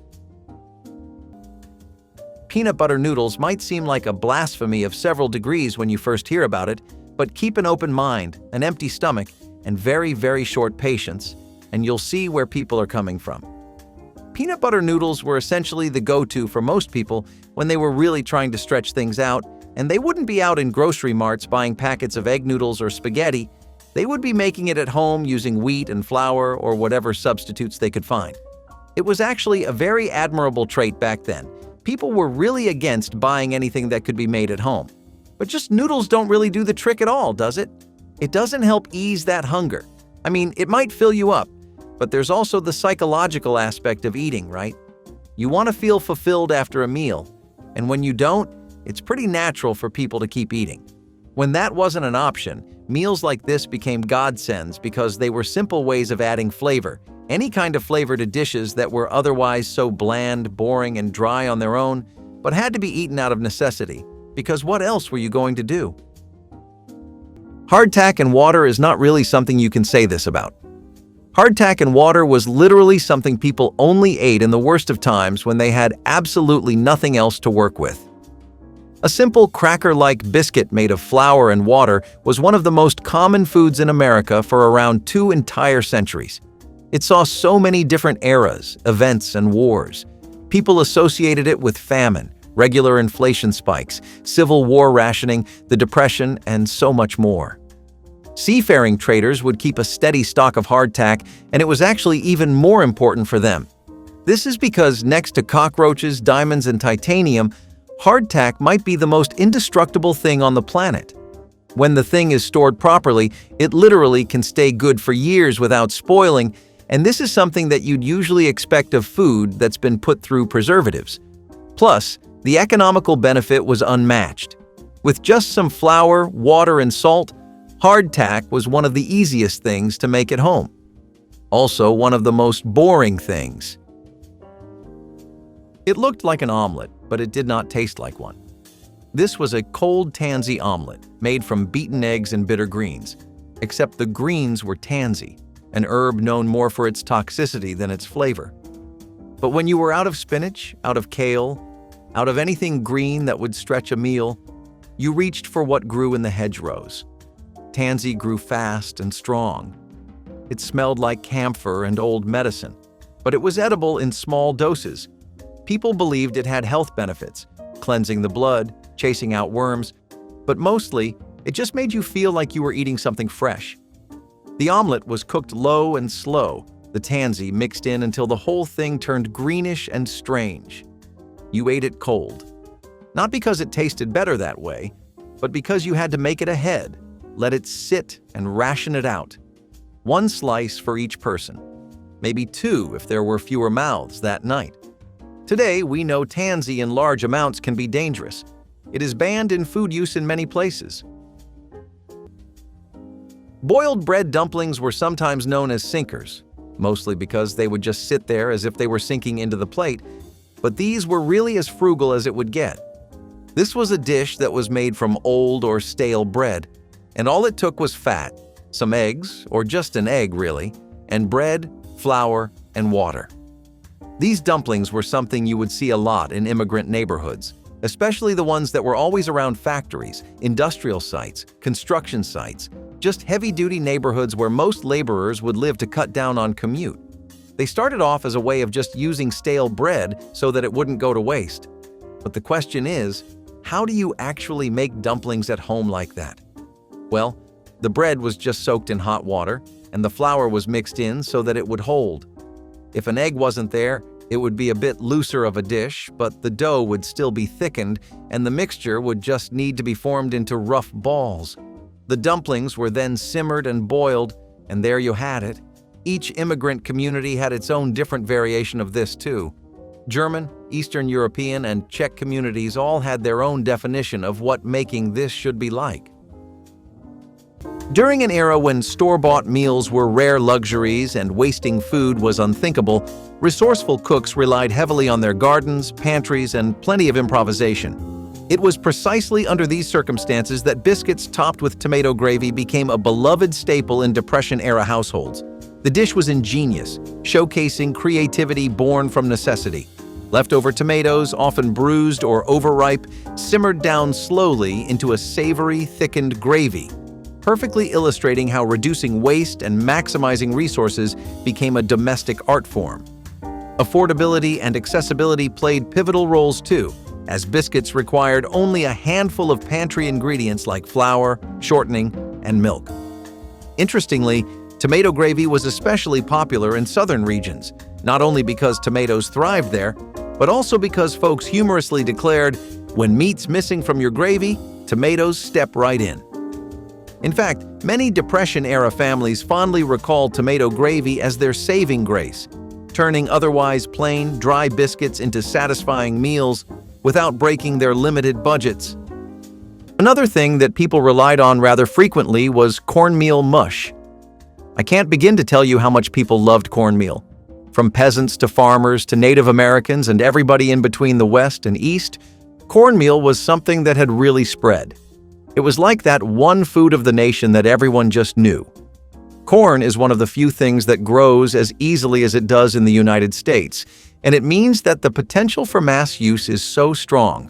Peanut butter noodles might seem like a blasphemy of several degrees when you first hear about it, but keep an open mind, an empty stomach, and very, very short patience, and you'll see where people are coming from. Peanut butter noodles were essentially the go-to for most people when they were really trying to stretch things out, and they wouldn't be out in grocery marts buying packets of egg noodles or spaghetti. They would be making it at home using wheat and flour or whatever substitutes they could find. It was actually a very admirable trait back then. People were really against buying anything that could be made at home. But just noodles don't really do the trick at all, does it? It doesn't help ease that hunger. I mean, it might fill you up, but there's also the psychological aspect of eating, right? You want to feel fulfilled after a meal, and when you don't, it's pretty natural for people to keep eating. When that wasn't an option, meals like this became godsends because they were simple ways of adding flavor, any kind of flavor to dishes that were otherwise so bland, boring, and dry on their own, but had to be eaten out of necessity, because what else were you going to do? Hardtack and water is not really something you can say this about. Hardtack and water was literally something people only ate in the worst of times when they had absolutely nothing else to work with. A simple cracker-like biscuit made of flour and water was one of the most common foods in America for around 2 entire centuries. It saw so many different eras, events, and wars. People associated it with famine, regular inflation spikes, Civil War rationing, the Depression, and so much more. Seafaring traders would keep a steady stock of hardtack, and it was actually even more important for them. This is because next to cockroaches, diamonds, and titanium, hardtack might be the most indestructible thing on the planet. When the thing is stored properly, it literally can stay good for years without spoiling, and this is something that you'd usually expect of food that's been put through preservatives. Plus, the economical benefit was unmatched. With just some flour, water, and salt, hardtack was one of the easiest things to make at home. Also, one of the most boring things. It looked like an omelet, but it did not taste like one. This was a cold tansy omelet made from beaten eggs and bitter greens, except the greens were tansy, an herb known more for its toxicity than its flavor. But when you were out of spinach, out of kale, out of anything green that would stretch a meal, you reached for what grew in the hedgerows. Tansy grew fast and strong. It smelled like camphor and old medicine, but it was edible in small doses. People believed it had health benefits, cleansing the blood, chasing out worms, but mostly, it just made you feel like you were eating something fresh. The omelet was cooked low and slow, the tansy mixed in until the whole thing turned greenish and strange. You ate it cold. Not because it tasted better that way, but because you had to make it ahead, let it sit and ration it out. 1 slice for each person, maybe 2 if there were fewer mouths that night. Today, we know tansy in large amounts can be dangerous. It is banned in food use in many places. Boiled bread dumplings were sometimes known as sinkers, mostly because they would just sit there as if they were sinking into the plate, but these were really as frugal as it would get. This was a dish that was made from old or stale bread, and all it took was fat, some eggs, or just an egg really, and bread, flour, and water. These dumplings were something you would see a lot in immigrant neighborhoods, especially the ones that were always around factories, industrial sites, construction sites, just heavy-duty neighborhoods where most laborers would live to cut down on commute. They started off as a way of just using stale bread so that it wouldn't go to waste. But the question is, how do you actually make dumplings at home like that? Well, the bread was just soaked in hot water, and the flour was mixed in so that it would hold. If an egg wasn't there, it would be a bit looser of a dish, but the dough would still be thickened, and the mixture would just need to be formed into rough balls. The dumplings were then simmered and boiled, and there you had it. Each immigrant community had its own different variation of this too. German, Eastern European, and Czech communities all had their own definition of what making this should be like. During an era when store-bought meals were rare luxuries and wasting food was unthinkable, resourceful cooks relied heavily on their gardens, pantries, and plenty of improvisation. It was precisely under these circumstances that biscuits topped with tomato gravy became a beloved staple in Depression-era households. The dish was ingenious, showcasing creativity born from necessity. Leftover tomatoes, often bruised or overripe, simmered down slowly into a savory, thickened gravy, perfectly illustrating how reducing waste and maximizing resources became a domestic art form. Affordability and accessibility played pivotal roles too, as biscuits required only a handful of pantry ingredients like flour, shortening, and milk. Interestingly, Tomato gravy was especially popular in southern regions, not only because tomatoes thrived there, but also because folks humorously declared, "When meat's missing from your gravy, tomatoes step right in." In fact, many Depression-era families fondly recall tomato gravy as their saving grace, turning otherwise plain, dry biscuits into satisfying meals without breaking their limited budgets. Another thing that people relied on rather frequently was cornmeal mush. I can't begin to tell you how much people loved cornmeal. From peasants to farmers to Native Americans and everybody in between the West and East, cornmeal was something that had really spread. It was like that one food of the nation that everyone just knew. Corn is one of the few things that grows as easily as it does in the United States, and it means that the potential for mass use is so strong.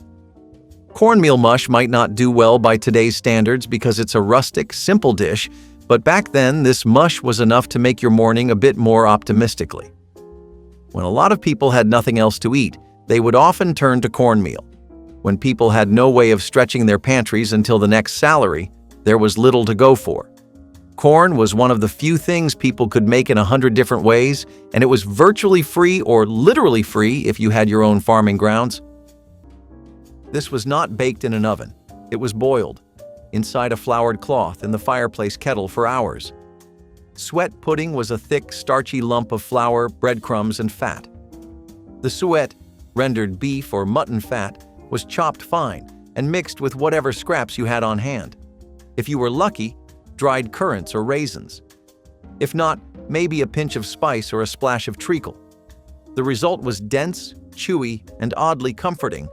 Cornmeal mush might not do well by today's standards because it's a rustic, simple dish, but back then this mush was enough to make your morning a bit more optimistically. When a lot of people had nothing else to eat, they would often turn to cornmeal. When people had no way of stretching their pantries until the next salary, there was little to go for. Corn was one of the few things people could make in 100 different ways, and it was virtually free or literally free if you had your own farming grounds. This was not baked in an oven. It was boiled inside a floured cloth in the fireplace kettle for hours. Suet pudding was a thick, starchy lump of flour, breadcrumbs, and fat. The suet, rendered beef or mutton fat, was chopped fine and mixed with whatever scraps you had on hand. If you were lucky, dried currants or raisins. If not, maybe a pinch of spice or a splash of treacle. The result was dense, chewy, and oddly comforting.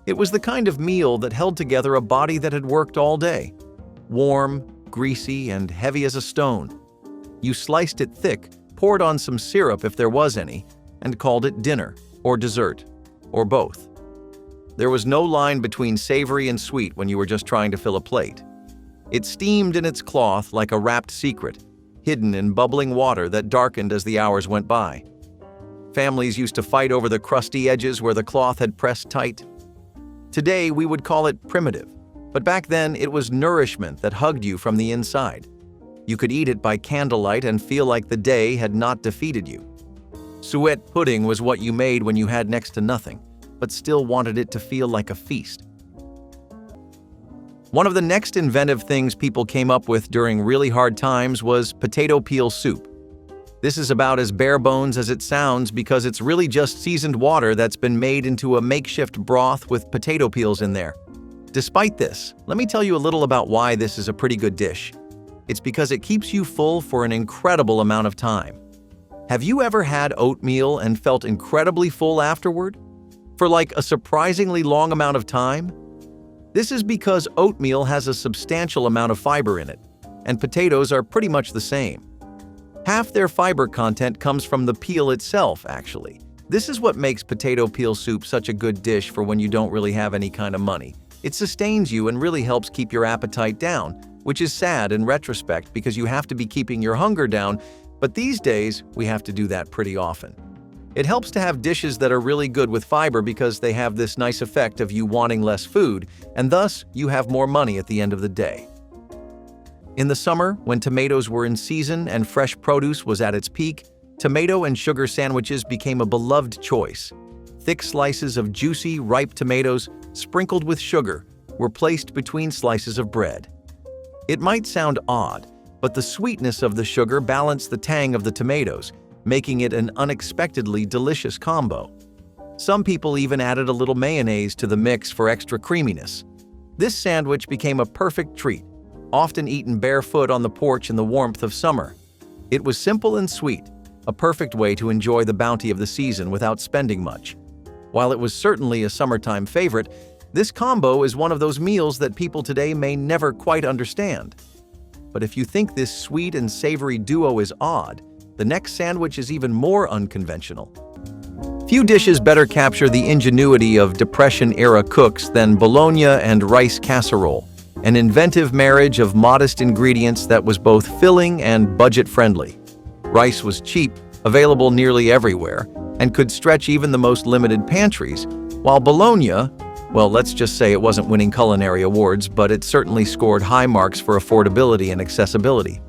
It was the kind of meal that held together a body that had worked all day. Warm, greasy, and heavy as a stone. You sliced it thick, poured on some syrup if there was any, and called it dinner, or dessert, or both. There was no line between savory and sweet when you were just trying to fill a plate. It steamed in its cloth like a wrapped secret, hidden in bubbling water that darkened as the hours went by. Families used to fight over the crusty edges where the cloth had pressed tight. Today, we would call it primitive, but back then it was nourishment that hugged you from the inside. You could eat it by candlelight and feel like the day had not defeated you. Suet pudding was what you made when you had next to nothing, but still wanted it to feel like a feast. One of the next inventive things people came up with during really hard times was potato peel soup. This is about as bare bones as it sounds because it's really just seasoned water that's been made into a makeshift broth with potato peels in there. Despite this, let me tell you a little about why this is a pretty good dish. It's because it keeps you full for an incredible amount of time. Have you ever had oatmeal and felt incredibly full afterward? For like a surprisingly long amount of time? This is because oatmeal has a substantial amount of fiber in it, and potatoes are pretty much the same. Half their fiber content comes from the peel itself, actually. This is what makes potato peel soup such a good dish for when you don't really have any kind of money. It sustains you and really helps keep your appetite down, which is sad in retrospect because you have to be keeping your hunger down, but these days we have to do that pretty often. It helps to have dishes that are really good with fiber because they have this nice effect of you wanting less food, and thus you have more money at the end of the day. In the summer, when tomatoes were in season and fresh produce was at its peak, tomato and sugar sandwiches became a beloved choice. Thick slices of juicy, ripe tomatoes, sprinkled with sugar, were placed between slices of bread. It might sound odd, but the sweetness of the sugar balanced the tang of the tomatoes, making it an unexpectedly delicious combo. Some people even added a little mayonnaise to the mix for extra creaminess. This sandwich became a perfect treat, often eaten barefoot on the porch in the warmth of summer. It was simple and sweet, a perfect way to enjoy the bounty of the season without spending much. While it was certainly a summertime favorite, this combo is one of those meals that people today may never quite understand. But if you think this sweet and savory duo is odd, the next sandwich is even more unconventional. Few dishes better capture the ingenuity of Depression-era cooks than Bologna and rice casserole, an inventive marriage of modest ingredients that was both filling and budget-friendly. Rice was cheap, available nearly everywhere, and could stretch even the most limited pantries, while Bologna, well, let's just say it wasn't winning culinary awards, but it certainly scored high marks for affordability and accessibility.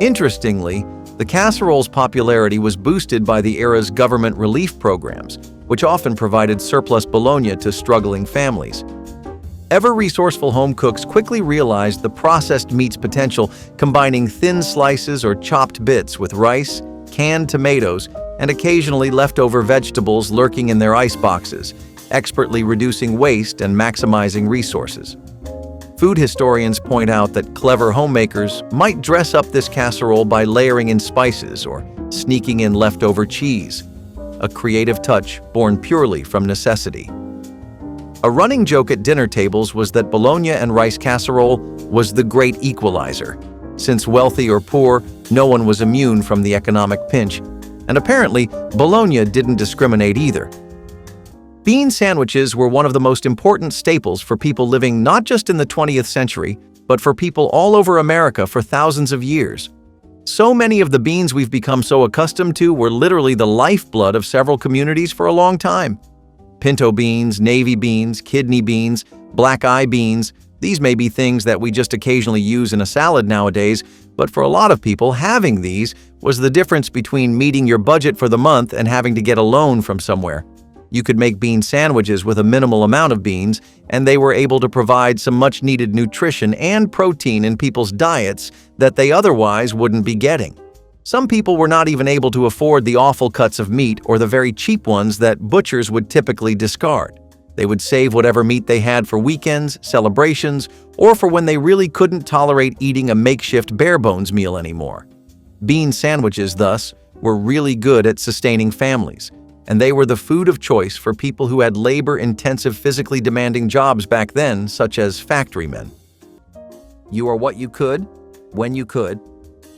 Interestingly, the casserole's popularity was boosted by the era's government relief programs, which often provided surplus Bologna to struggling families. Ever-resourceful home cooks quickly realized the processed meat's potential, combining thin slices or chopped bits with rice, canned tomatoes, and occasionally leftover vegetables lurking in their ice boxes, expertly reducing waste and maximizing resources. Food historians point out that clever homemakers might dress up this casserole by layering in spices or sneaking in leftover cheese, a creative touch born purely from necessity. A running joke at dinner tables was that Bologna and rice casserole was the great equalizer. Since wealthy or poor, no one was immune from the economic pinch, and apparently Bologna didn't discriminate either. Bean sandwiches were one of the most important staples for people living not just in the 20th century, but for people all over America for thousands of years. So many of the beans we've become so accustomed to were literally the lifeblood of several communities for a long time. Pinto beans, navy beans, kidney beans, black eye beans, these may be things that we just occasionally use in a salad nowadays, but for a lot of people, having these was the difference between meeting your budget for the month and having to get a loan from somewhere. You could make bean sandwiches with a minimal amount of beans, and they were able to provide some much-needed nutrition and protein in people's diets that they otherwise wouldn't be getting. Some people were not even able to afford the awful cuts of meat or the very cheap ones that butchers would typically discard. They would save whatever meat they had for weekends, celebrations, or for when they really couldn't tolerate eating a makeshift bare-bones meal anymore. Bean sandwiches, thus, were really good at sustaining families, and they were the food of choice for people who had labor-intensive, physically demanding jobs back then, such as factorymen. You are what you could, when you could,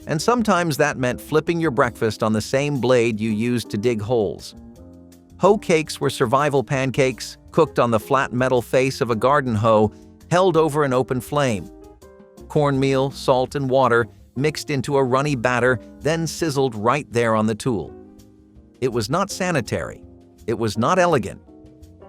and sometimes that meant flipping your breakfast on the same blade you used to dig holes. Hoe cakes were survival pancakes, cooked on the flat metal face of a garden hoe, held over an open flame. Cornmeal, salt, and water mixed into a runny batter, then sizzled right there on the tool. It was not sanitary, it was not elegant,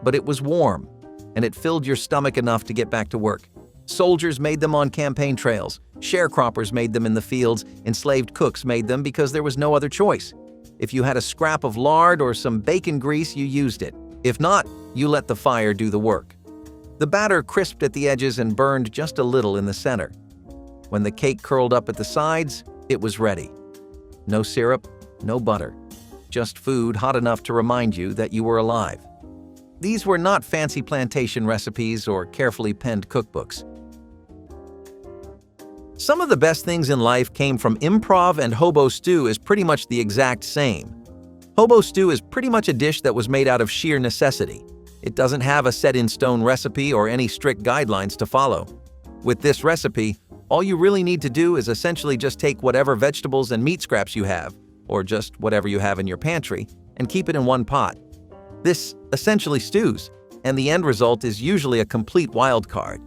but it was warm, and it filled your stomach enough to get back to work. Soldiers made them on campaign trails, sharecroppers made them in the fields, enslaved cooks made them because there was no other choice. If you had a scrap of lard or some bacon grease, you used it. If not, you let the fire do the work. The batter crisped at the edges and burned just a little in the center. When the cake curled up at the sides, it was ready. No syrup, no butter. Just food hot enough to remind you that you were alive. These were not fancy plantation recipes or carefully penned cookbooks. Some of the best things in life came from improv, and hobo stew is pretty much the exact same. Hobo stew is pretty much a dish that was made out of sheer necessity. It doesn't have a set-in-stone recipe or any strict guidelines to follow. With this recipe, all you really need to do is essentially just take whatever vegetables and meat scraps you have, or just whatever you have in your pantry, and keep it in one pot. This essentially stews, and the end result is usually a complete wild card.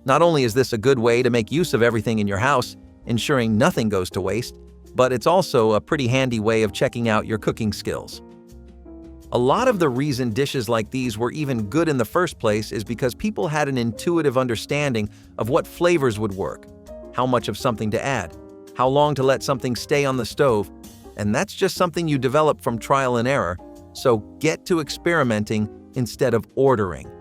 Not only is this a good way to make use of everything in your house, ensuring nothing goes to waste, but it's also a pretty handy way of checking out your cooking skills. A lot of the reason dishes like these were even good in the first place is because people had an intuitive understanding of what flavors would work, how much of something to add, how long to let something stay on the stove, and that's just something you develop from trial and error, so get to experimenting instead of ordering.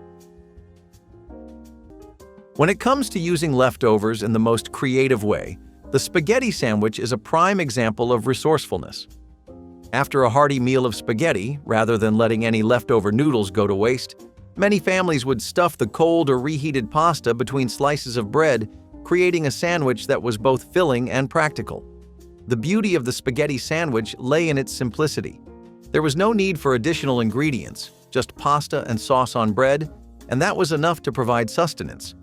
When it comes to using leftovers in the most creative way, the spaghetti sandwich is a prime example of resourcefulness. After a hearty meal of spaghetti, rather than letting any leftover noodles go to waste, many families would stuff the cold or reheated pasta between slices of bread, creating a sandwich that was both filling and practical. The beauty of the spaghetti sandwich lay in its simplicity. There was no need for additional ingredients, just pasta and sauce on bread, and that was enough to provide sustenance.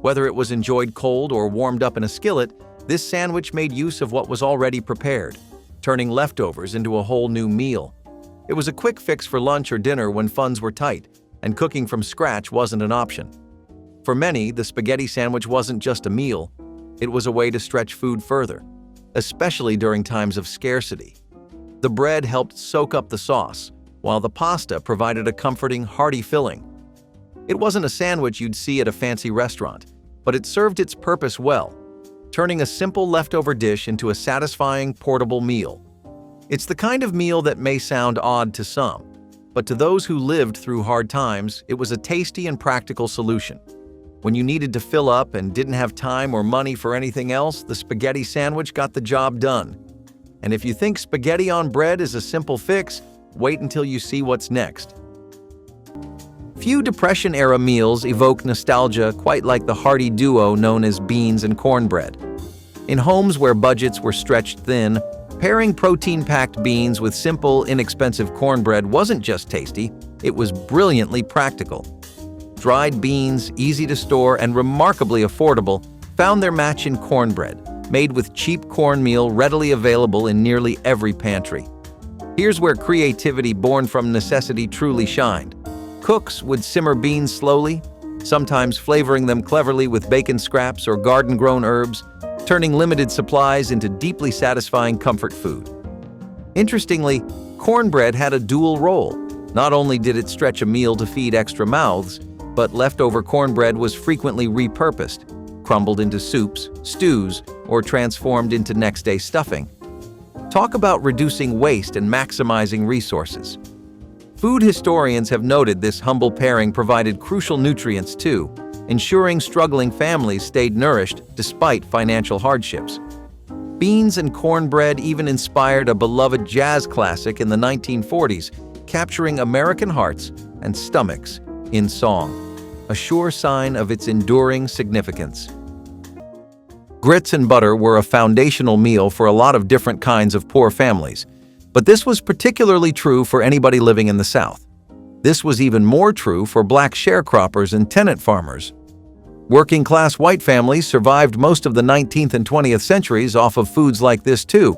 Whether it was enjoyed cold or warmed up in a skillet, this sandwich made use of what was already prepared, turning leftovers into a whole new meal. It was a quick fix for lunch or dinner when funds were tight, and cooking from scratch wasn't an option. For many, the spaghetti sandwich wasn't just a meal, it was a way to stretch food further, especially during times of scarcity. The bread helped soak up the sauce, while the pasta provided a comforting, hearty filling. It wasn't a sandwich you'd see at a fancy restaurant, but it served its purpose well. turning a simple leftover dish into a satisfying, portable meal. It's the kind of meal that may sound odd to some, but to those who lived through hard times, it was a tasty and practical solution. When you needed to fill up and didn't have time or money for anything else, the spaghetti sandwich got the job done. And if you think spaghetti on bread is a simple fix, wait until you see what's next. Few Depression-era meals evoke nostalgia quite like the hearty duo known as beans and cornbread. In homes where budgets were stretched thin, pairing protein-packed beans with simple, inexpensive cornbread wasn't just tasty, it was brilliantly practical. Dried beans, easy to store and remarkably affordable, found their match in cornbread, made with cheap cornmeal readily available in nearly every pantry. Here's where creativity born from necessity truly shined. Cooks would simmer beans slowly, sometimes flavoring them cleverly with bacon scraps or garden-grown herbs, turning limited supplies into deeply satisfying comfort food. Interestingly, cornbread had a dual role. Not only did it stretch a meal to feed extra mouths, but leftover cornbread was frequently repurposed, crumbled into soups, stews, or transformed into next-day stuffing. Talk about reducing waste and maximizing resources. Food historians have noted this humble pairing provided crucial nutrients too, ensuring struggling families stayed nourished despite financial hardships. Beans and cornbread even inspired a beloved jazz classic in the 1940s, capturing American hearts and stomachs in song, a sure sign of its enduring significance. Grits and butter were a foundational meal for a lot of different kinds of poor families, but this was particularly true for anybody living in the South. This was even more true for black sharecroppers and tenant farmers. Working-class white families survived most of the 19th and 20th centuries off of foods like this too,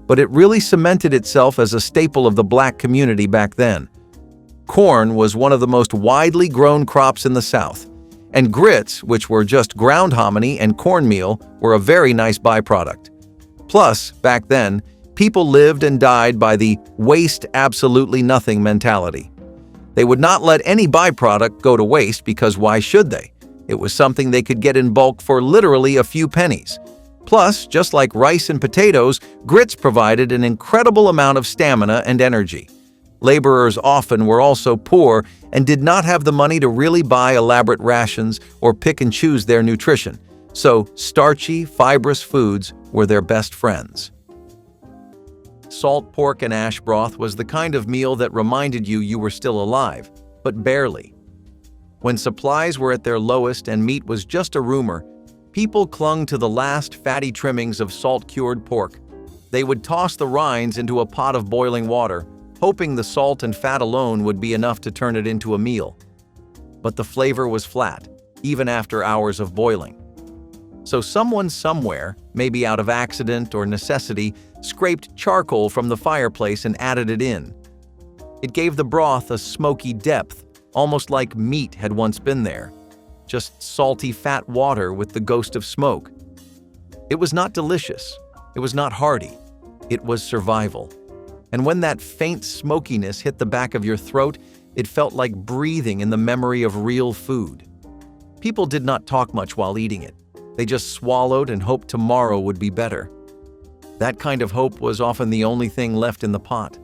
but it really cemented itself as a staple of the black community back then. Corn was one of the most widely grown crops in the South, and grits, which were just ground hominy and cornmeal, were a very nice byproduct. Plus, back then, people lived and died by the waste absolutely nothing mentality. They would not let any byproduct go to waste because why should they? It was something they could get in bulk for literally a few pennies. Plus, just like rice and potatoes, grits provided an incredible amount of stamina and energy. Laborers often were also poor and did not have the money to really buy elaborate rations or pick and choose their nutrition, so starchy, fibrous foods were their best friends. Salt pork and ash broth was the kind of meal that reminded you were still alive, but barely. When supplies were at their lowest and meat was just a rumor, people clung to the last fatty trimmings of salt-cured pork. They would toss the rinds into a pot of boiling water, hoping the salt and fat alone would be enough to turn it into a meal. But the flavor was flat, even after hours of boiling. So someone somewhere, maybe out of accident or necessity, scraped charcoal from the fireplace and added it in. It gave the broth a smoky depth, almost like meat had once been there. Just salty fat water with the ghost of smoke. It was not delicious. It was not hearty. It was survival. And when that faint smokiness hit the back of your throat, it felt like breathing in the memory of real food. People did not talk much while eating it. They just swallowed and hoped tomorrow would be better. That kind of hope was often the only thing left in the pot.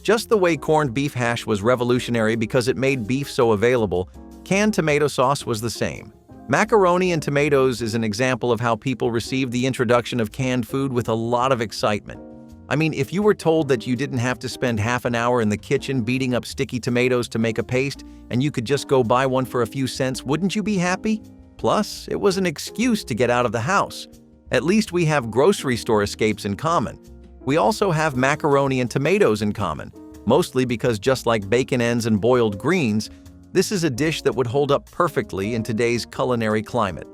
Just the way corned beef hash was revolutionary because it made beef so available, canned tomato sauce was the same. Macaroni and tomatoes is an example of how people received the introduction of canned food with a lot of excitement. I mean, if you were told that you didn't have to spend half an hour in the kitchen beating up sticky tomatoes to make a paste, and you could just go buy one for a few cents, wouldn't you be happy? Plus, it was an excuse to get out of the house. At least we have grocery store escapes in common. We also have macaroni and tomatoes in common, mostly because just like bacon ends and boiled greens, this is a dish that would hold up perfectly in today's culinary climate.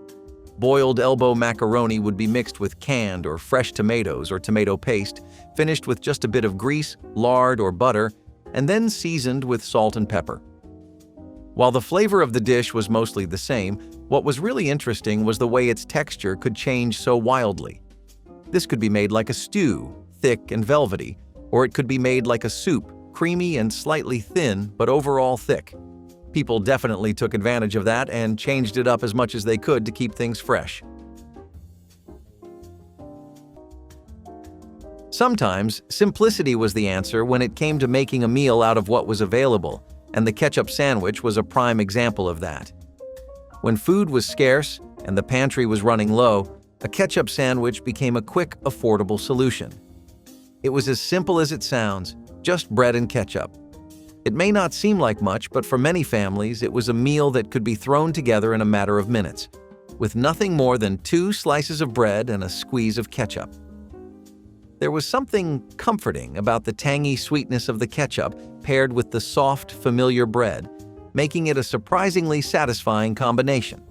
Boiled elbow macaroni would be mixed with canned or fresh tomatoes or tomato paste, finished with just a bit of grease, lard, or butter, and then seasoned with salt and pepper. While the flavor of the dish was mostly the same, what was really interesting was the way its texture could change so wildly. This could be made like a stew, thick and velvety, or it could be made like a soup, creamy and slightly thin, but overall thick. People definitely took advantage of that and changed it up as much as they could to keep things fresh. Sometimes, simplicity was the answer when it came to making a meal out of what was available, and the ketchup sandwich was a prime example of that. When food was scarce and the pantry was running low, a ketchup sandwich became a quick, affordable solution. It was as simple as it sounds, just bread and ketchup. It may not seem like much, but for many families, it was a meal that could be thrown together in a matter of minutes, with nothing more than 2 slices of bread and a squeeze of ketchup. There was something comforting about the tangy sweetness of the ketchup paired with the soft, familiar bread, making it a surprisingly satisfying combination.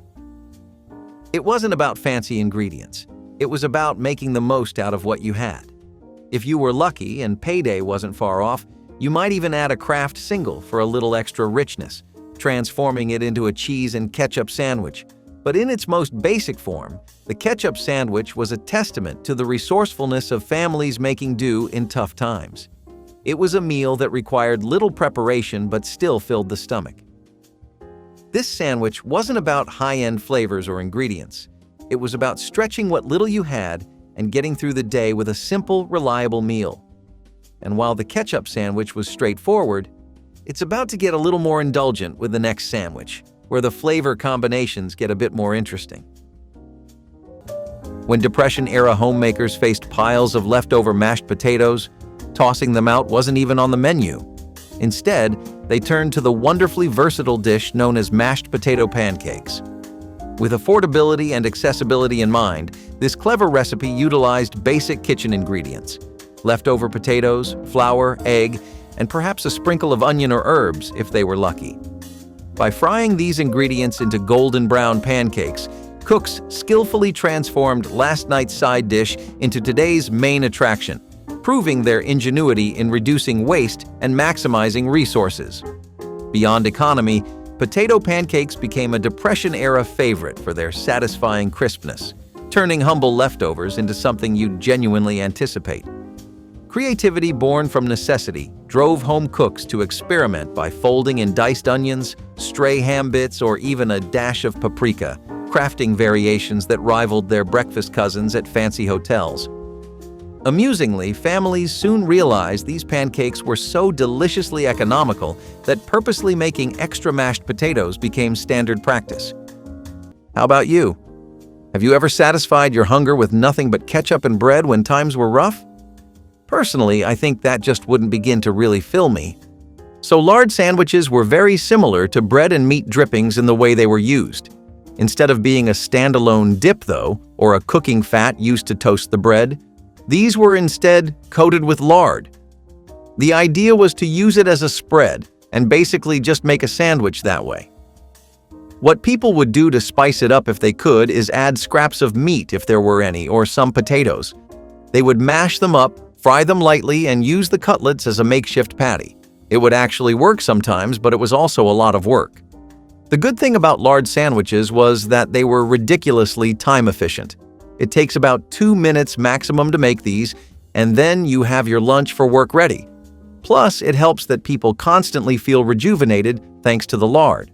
It wasn't about fancy ingredients. It was about making the most out of what you had. If you were lucky and payday wasn't far off, you might even add a Kraft single for a little extra richness, transforming it into a cheese and ketchup sandwich. But in its most basic form, the ketchup sandwich was a testament to the resourcefulness of families making do in tough times. It was a meal that required little preparation but still filled the stomach. This sandwich wasn't about high-end flavors or ingredients. It was about stretching what little you had and getting through the day with a simple, reliable meal. And while the ketchup sandwich was straightforward, it's about to get a little more indulgent with the next sandwich, where the flavor combinations get a bit more interesting. When Depression-era homemakers faced piles of leftover mashed potatoes, tossing them out wasn't even on the menu. Instead, they turned to the wonderfully versatile dish known as mashed potato pancakes. With affordability and accessibility in mind, this clever recipe utilized basic kitchen ingredients: leftover potatoes, flour, egg, and perhaps a sprinkle of onion or herbs if they were lucky. By frying these ingredients into golden brown pancakes, cooks skillfully transformed last night's side dish into today's main attraction, proving their ingenuity in reducing waste and maximizing resources. Beyond economy, potato pancakes became a Depression-era favorite for their satisfying crispness, turning humble leftovers into something you'd genuinely anticipate. Creativity born from necessity drove home cooks to experiment by folding in diced onions, stray ham bits, or even a dash of paprika, crafting variations that rivaled their breakfast cousins at fancy hotels. Amusingly, families soon realized these pancakes were so deliciously economical that purposely making extra mashed potatoes became standard practice. How about you? Have you ever satisfied your hunger with nothing but ketchup and bread when times were rough? Personally, I think that just wouldn't begin to really fill me. So lard sandwiches were very similar to bread and meat drippings in the way they were used. Instead of being a standalone dip, though, or a cooking fat used to toast the bread, these were instead coated with lard. The idea was to use it as a spread and basically just make a sandwich that way. What people would do to spice it up if they could is add scraps of meat if there were any, or some potatoes. They would mash them up, fry them lightly, and use the cutlets as a makeshift patty. It would actually work sometimes, but it was also a lot of work. The good thing about lard sandwiches was that they were ridiculously time efficient. It takes about 2 minutes maximum to make these, and then you have your lunch for work ready. Plus, it helps that people constantly feel rejuvenated thanks to the lard.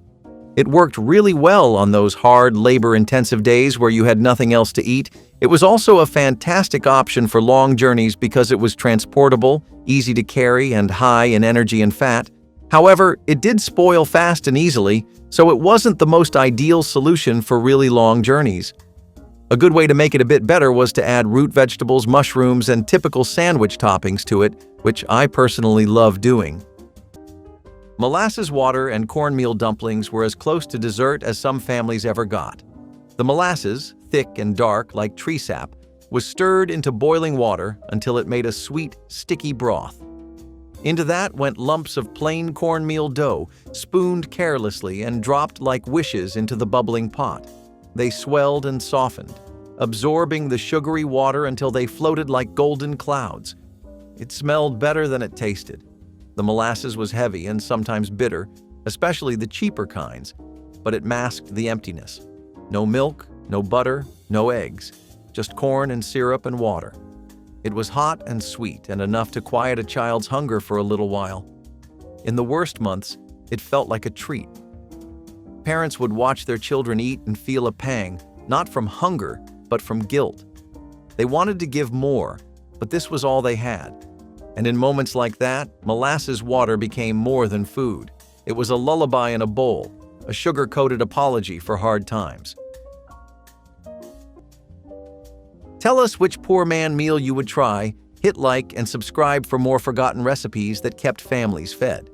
It worked really well on those hard, labor-intensive days where you had nothing else to eat. It was also a fantastic option for long journeys because it was transportable, easy to carry, and high in energy and fat. However, it did spoil fast and easily, so it wasn't the most ideal solution for really long journeys. A good way to make it a bit better was to add root vegetables, mushrooms, and typical sandwich toppings to it, which I personally love doing. Molasses water and cornmeal dumplings were as close to dessert as some families ever got. The molasses, thick and dark like tree sap, was stirred into boiling water until it made a sweet, sticky broth. Into that went lumps of plain cornmeal dough, spooned carelessly and dropped like wishes into the bubbling pot. They swelled and softened, absorbing the sugary water until they floated like golden clouds. It smelled better than it tasted. The molasses was heavy and sometimes bitter, especially the cheaper kinds, but it masked the emptiness. No milk, no butter, no eggs, just corn and syrup and water. It was hot and sweet and enough to quiet a child's hunger for a little while. In the worst months, it felt like a treat, Parents would watch their children eat and feel a pang, not from hunger, but from guilt. They wanted to give more, but this was all they had. And in moments like that, molasses water became more than food. It was a lullaby in a bowl, a sugar-coated apology for hard times. Tell us which poor man meal you would try, hit like and subscribe for more forgotten recipes that kept families fed.